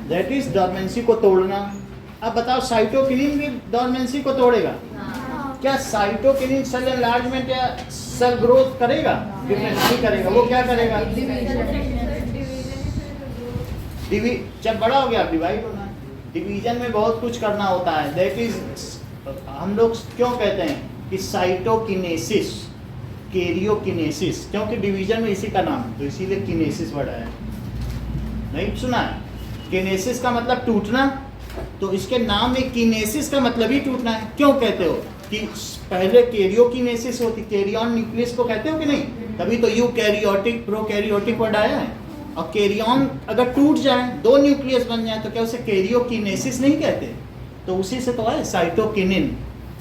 दैट इज डॉर्मेंसी को तोड़ना। अब बताओ, साइटोकिनिन भी डॉर्मेंसी को तोड़ेगा क्या? साइटोकिनिन सेल एनलार्जमेंट या सेल ग्रोथ करेगा? डिफरेंस नहीं करेगा। वो क्या करेगा? जब बड़ा हो गया डिवाइड होना। डिवीजन में बहुत कुछ करना होता है, दैट इज हम लोग क्यों कहते हैं कि साइटोकिनेसिस, कैरियोकिनेसिस, क्योंकि डिवीजन में इसी का नाम, तो इसीलिए किनेसिस वर्ड है। नहीं सुना है? किनेसिस का मतलब टूटना, तो इसके नाम में किनेसिस का मतलब ही टूटना है। क्यों कहते हो कि पहले कैरियोकिनेसिस होती, कैरियन न्यूक्लियस को कहते हो कि नहीं? तभी तो यूकैरियोटिक प्रोकैरियोटिक वर्ड आया है। और कैरियन अगर टूट जाए, दो न्यूक्लियस बन जाए, तो क्या उसे कैरियोकिनेसिस नहीं कहते? तो उसी से तो है साइटोकिनिन,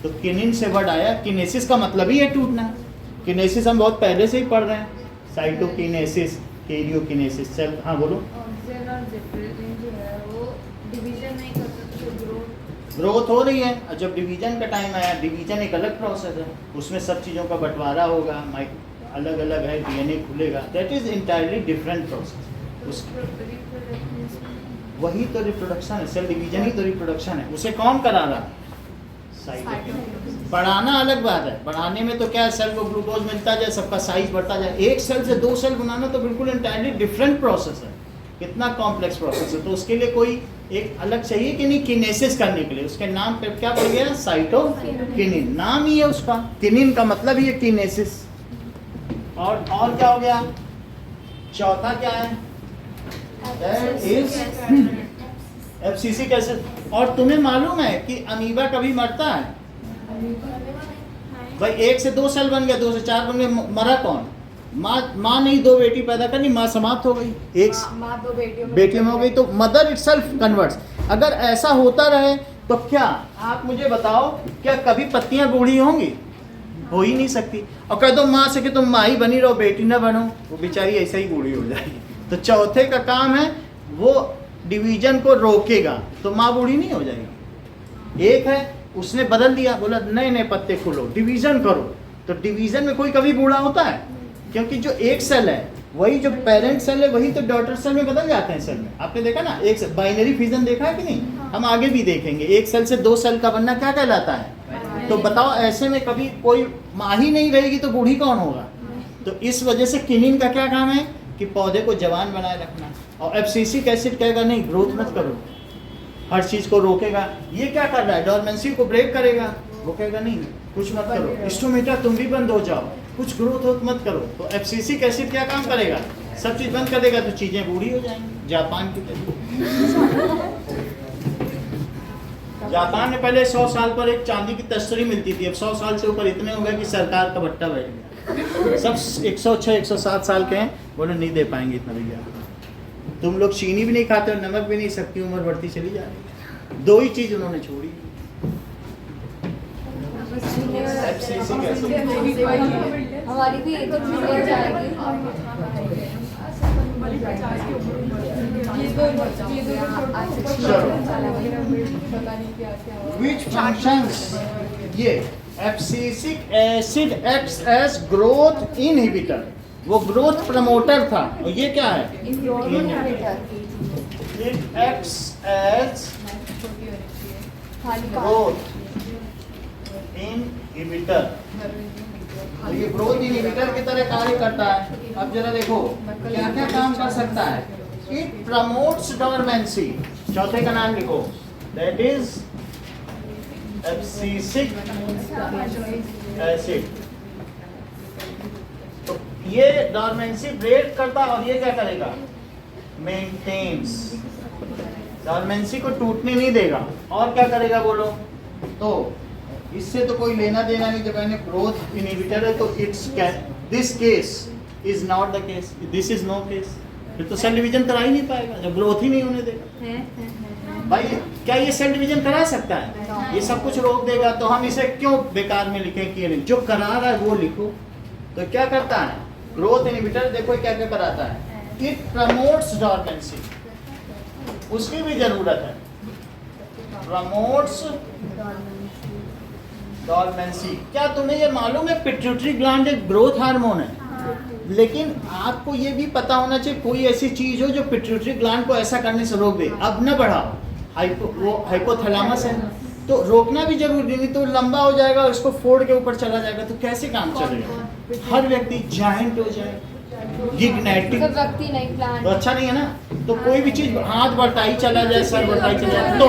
तो किनिन से वर्ड आया। किनेसिस का मतलब ही है टूटना। किनेसिस हम बहुत पहले से ही पढ़ रहे हैं, साइटोकिनेसिस, कैरियोकिनेसिस। चल हाँ बोलो। ऑक्सीजन और जिब्रेलिन जो है वो डिवीजन नहीं कर सकते, ग्रोथ हो रही है, और जब डिवीजन का टाइम आया, डिवीजन एक अलग प्रोसेस है, उसमें सब चीज़ों का बंटवारा होगा, अलग अलग है, डीएनए खुलेगा, that is entirely different process. उस वही तो रिप्रोडक्शन है, सेल डिवीजन ही तो रिप्रोडक्शन है। उसे कौन करा रहा? साइटोकिनेसिस। बढ़ाना अलग बात है, बढ़ाने में तो क्या है, सेल को ग्लूकोज मिलता जाए, सबका साइज बढ़ता जाए। एक सेल से 2 सेल बनाना तो बिल्कुल इंटायरली डिफरेंट प्रोसेस है, कितना कॉम्प्लेक्स प्रोसेस है। तो उसके लिए कोई एक अलग चाहिए कि नहीं, किनेसिस करने के लिए। उसके नाम पे क्या पड़ गया? साइटोकिनिन, नाम ही है उसका। किनिन का मतलब ही है किनेसिस। और क्या हो गया? चौथा क्या है? दैट इज एफसीसी कैसे। और तुम्हें मालूम है कि अमीबा कभी मरता है? भाई 1 से 2 सेल बन गया, 2 से 4 बन गए, मरा कौन? माँ नहीं 2 बेटी पैदा करनी, माँ समाप्त हो गई, एक माँ 2 बेटियों में हो गई, तो मदर इटसेल्फ कन्वर्ट्स। अगर ऐसा होता रहे तो क्या आप मुझे बताओ, क्या कभी पत्तियां बूढ़ी होंगी? हो ही नहीं सकती। और कह दो माँ से कि तुम माँ ही बनी रहो, बेटी ना बनो, वो बेचारी ऐसे ही बूढ़ी हो जाएगी। तो चौथे का काम है वो डिवीजन को रोकेगा, तो माँ बूढ़ी नहीं हो जाएगी। एक है उसने बदल दिया, बोला नए नए पत्ते खोलो, डिवीजन करो, तो डिवीजन में कोई कभी बूढ़ा होता है? क्योंकि जो एक सेल है, वही जो पेरेंट सेल है, वही तो डॉटर सेल में बदल जाते हैं। सेल में आपने देखा ना, एक बाइनरी फिजन देखा है कि नहीं? हम आगे भी देखेंगे। एक सेल से 2 सेल का बनना क्या कहलाता है? तो बताओ, ऐसे में कभी कोई माँ ही नहीं रहेगी तो बूढ़ी कौन होगा? तो इस वजह से किनिन का क्या काम है कि पौधे को जवान बनाए रखना। और एब्सिसिक एसिड कहेगा नहीं, ग्रोथ मत करो, हर चीज को रोकेगा। ये क्या कर रहा है? डोरमेंसी को ब्रेक करेगा, वो कहेगा नहीं कुछ मत करो, स्टोमेटा तुम भी बंद हो जाओ, कुछ ग्रोथ मत करो। तो एब्सिसिक एसिड क्या काम करेगा? सब चीज बंद कर देगा, तो चीजें बूढ़ी हो जाएंगी। जापान की जापान में पहले 100 साल पर एक चांदी की तस्तरी मिलती थी, अब 100 साल से ऊपर इतने हो गए कि सरकार का भट्टा बैठ गया। सब 106 107 साल के हैं, बोले नहीं दे पाएंगे इतना भैया। तुम लोग चीनी भी नहीं खाते और नमक भी नहीं, सबकी उम्र बढ़ती चली जा रही है। 2 ही चीज उन्होंने छोड़ी। हमारी भी एक और जाएगी। Which functions? ये abscisic acid acts as growth inhibitor, वो ग्रोथ प्रमोटर था। और ये क्या है? It acts as growth inhibitor. तो ये ग्रोथ इनहिबिटर की तरह कार्य करता है। अब जरा देखो क्या क्या काम कर सकता है। इट प्रमोट्स डोरमेंसी, चौथे का नाम लिखो, दैट इज एब्सिसिक एसिड। तो ये डोरमेंसी ब्रेक करता, और ये क्या करेगा? मेंटेन्स, डोरमेंसी को टूटने नहीं देगा। और क्या करेगा बोलो? तो इससे तो कोई लेना देना नहीं, जब मैंने ग्रोथ इनहिबिटर है तो it's this case is not the case, this is no case. फिर तो सेल डिवीजन करा ही नहीं पाएगा जब ग्रोथ ही नहीं होने देगा। भाई क्या ये सेल डिवीजन करा सकता है? ये सब कुछ रोक देगा, तो हम इसे क्यों बेकार में लिखें कि नहीं, जो करा रहा है वो लिखो। तो क्या करता है ग्रोथ इनहिबिटर? देखो क्या क्या कराता है। इट प्रमोट्स डोरमेंसी, उसकी भी जरूरत है, प्रमोट्स डोरमेंसी। क्या तुम्हें ये मालूम है पिट्यूटरी ग्लैंड एक ग्रोथ हार्मोन है? लेकिन आपको ये भी पता होना चाहिए कोई ऐसी चीज हो जो पिट्यूटरी ग्लैंड को ऐसा करने से रोक दे। अब न बढ़ाओ, वो हाइपोथैलेमस है, तो रोकना भी जरूरी नहीं, तो लंबा हो जाएगा और इसको फोड़ के ऊपर चला जाएगा, तो कैसे काम चलेगा? हर व्यक्ति जायंट हो जाए, गिगनेटिक व्यक्ति नहीं, प्लान तो अच्छा नहीं है ना। तो कोई भी चीज हाथ बढ़ता ही चला जाए, सर बढ़ता ही चला जाए, तो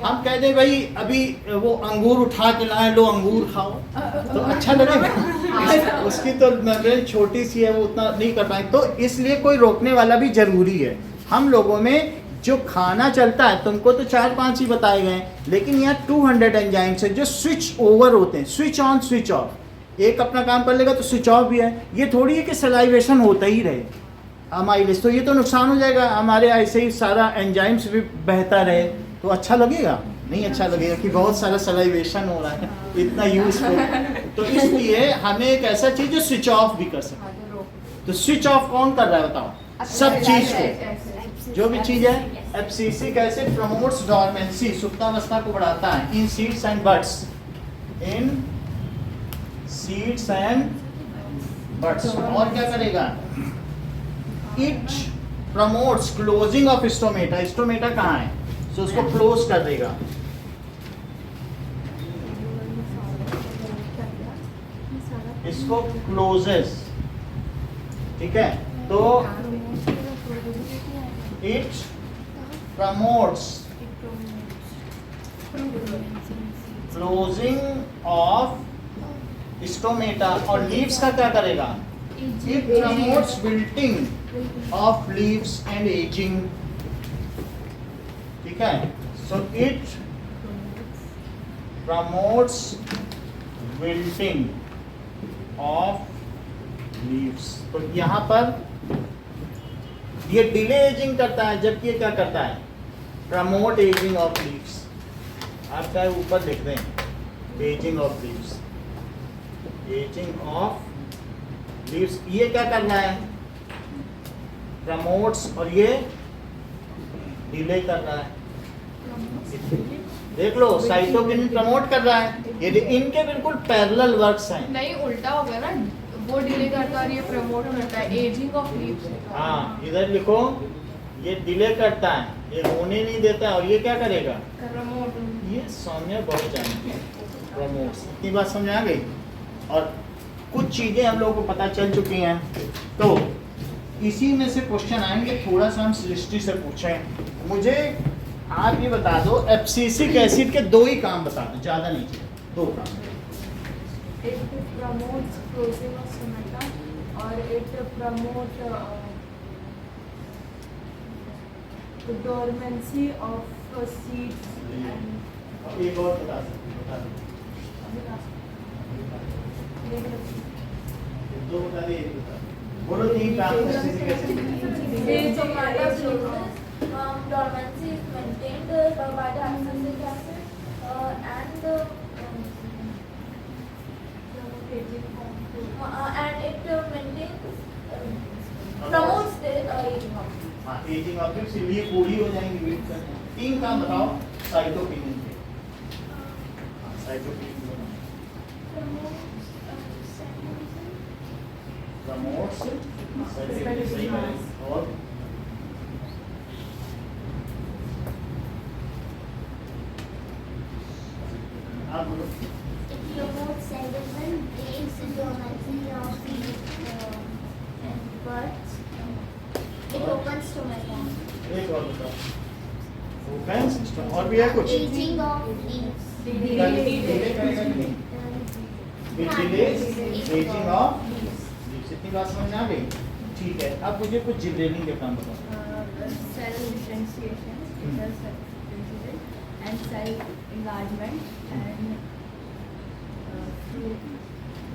हम कह दे भाई अभी वो अंगूर उठा के लाए, लो अंगूर खाओ, तो अच्छा लगेगा? उसकी तो मेम्ब्रेन छोटी सी है, वो उतना नहीं कर पाए। तो इसलिए कोई रोकने वाला भी जरूरी है। हम लोगों में जो खाना चलता है, तुमको तो 4-5 ही बताए गए, लेकिन यहाँ 200 एंजाइम्स है जो स्विच ओवर होते हैं, स्विच ऑन स्विच ऑफ। एक अपना काम कर लेगा तो स्विच ऑफ भी है। ये थोड़ी है कि सलाइवेशन होता ही रहे अमाइलेज, तो ये तो नुकसान हो जाएगा हमारे। ऐसे ही सारा एंजाइम्स भी बहता रहे तो अच्छा लगेगा? नहीं अच्छा लगेगा कि बहुत सारा सलाइवेशन हो रहा है, इतना यूजफुल। तो इसलिए हमें एक ऐसा चीज जो स्विच ऑफ भी कर सके। तो स्विच ऑफ कौन कर रहा है बताओ? सब चीज को, जो भी चीज है। एब्सिसिक एसिड प्रमोट्स डोरमेंसी, सुप्तावस्था को बढ़ाता है। In seeds and buds, in seeds and buds. और क्या करेगा? It promotes closing of stomata. Stomata कहाँ है? तो उसको क्लोज कर देगा। इसको क्लोजेस, ठीक है। तो it promotes closing of stomata. और लीव्स का क्या करेगा? It promotes wilting of leaves and ageing, ठीक है। So it promotes wilting of leaves. तो यहाँ पर ये डिले एजिंग करता है, जबकि ये क्या करता है? Promote ageing of leaves. आप चाहे ऊपर लिख दें ageing of leaves, ageing of leaves. ये क्या कर रहा है? प्रमोट्स, और ये डिले कर रहा है। देख लो, साइटोकिनिन प्रमोट कर रहा है। ये इनके बिल्कुल पैरेलल वर्क्स हैं। नहीं, उल्टा हो गया ना, वो डिले करता है, ये प्रमोट करता है। Ageing of leaves. हाँ, इधर लिखो, ये डिले करता है, ये होने नहीं देता है, और ये क्या करेगा? प्रमोट। ये सौम्य बहुत जानती है, प्रमोट्स। इतनी बात समझ आ गई। और कुछ चीजें हम लोगों को पता चल चुकी हैं। तो इसी में से क्वेश्चन आएंगे, थोड़ा सा हम सृष्टि से पूछें। मुझे आप ये बता दो, एब्सिसिक एसिड के दो ही काम बता दो, ज्यादा नहीं चाहिए, दो काम। It promotes closing of stomata और it promotes the dormancy of seeds and एक और बता दो, दो बता दे, एक बता दो। बोलो तीन काम abscisic acid. Dormancy is maintained by the abscisic acid and it maintains promotes the aging of leaves. हाँ, एजिंग ऑफ लीव्स, ये पूरी हो जाएंगी वेट करने। तीन काम बताओ साइटोकिनिन के। साइटोकिनिन प्रमोट्स और आप बोलो। It promotes development, breaks dormancy of the buds. It opens stomata. एक और बताओ। ओपन सिस्टम, और भी है कुछ? Aging of leaves. डिले करेगा कि नहीं? Delay ageing of leaves. इतनी बात समझ आ गई? ठीक है। अब मुझे कुछ जिब्रेलिन के काम बताओ। cell differentiation, and cell enlargement and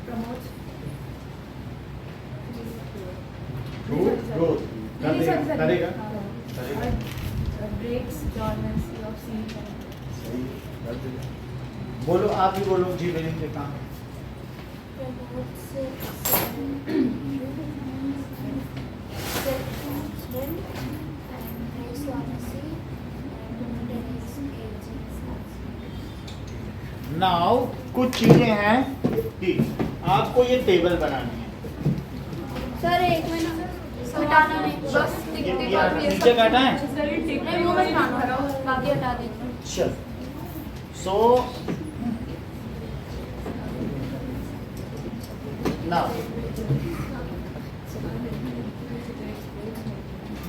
promotes growth करेगा, करेगा। breaks dormancy of seeds and सही, कर देगा। बोलो, आप ही बोलो जिब्रेलिन के काम। Promotes cell transference and breaks dormancy and maintains aging. Now कुछ चीजें हैं कि आपको ये टेबल बनानी है। सर एक मिनट हटाना नहीं, बस टिक ये टिक और ये नीचे सब। काटा है? नहीं वो मत काटो, बाकी हटा दीजिए। चल, so now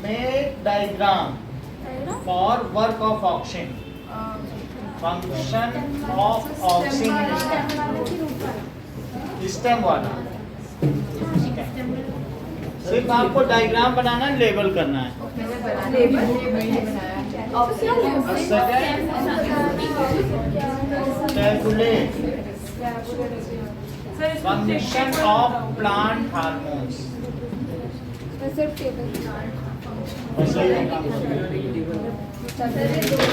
make diagram for work of auxin, function of auxin stem वाला। सिर्फ आपको डायग्राम बनाना, लेबल करना है। Calculate function of plant hormones.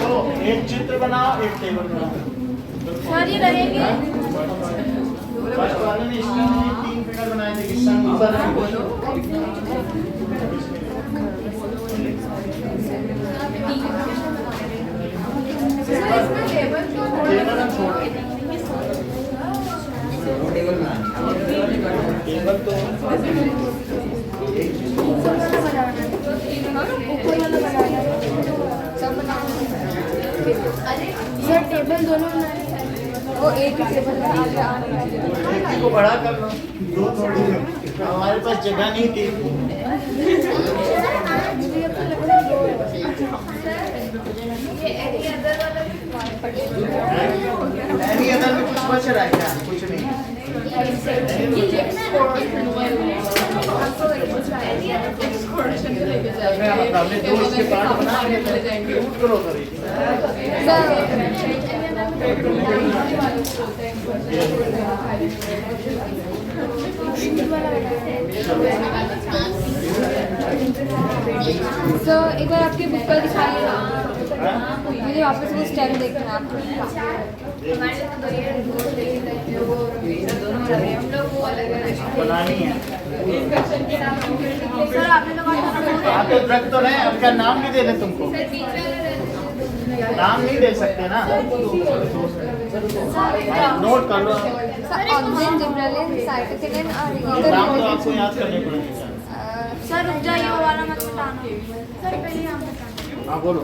तो एक चित्र बनाओ, एक टेबल बनाओ। सर ये रहेंगे फर्स्ट वाले ने इसमें 3 फिगर बनाए थे कि सन ऊपर है टेबल हम छोड़ टेबल तो सर टेबल दोनों बनाए वो एक ही टेबल एक को बड़ा कर लो, 2 थोड़ी हमारे पास जगह नहीं थी। एनी अदर में कुछ बच रहा है क्या? कुछ नहीं। हमने 2 इसके पार्ट बना लिए थे, शूट करो करें। सो एक बार आपकी बुक पर दिखाइए, मुझे वापस वो स्टेप देखना है आपको। बनानी है। सर आपने तो आप तो रख तो रहे हैं, आपका नाम भी दे दें तुमको। नाम नहीं दे सकते ना, नोट कर लो। ऑक्सीजन जिब्रेलिन साइटोकिनिन और नाम तो आपको याद करने पड़ेंगे। सर रुक जाइए, वो वाला मत बताना सर, पहले आप बताना। हाँ बोलो।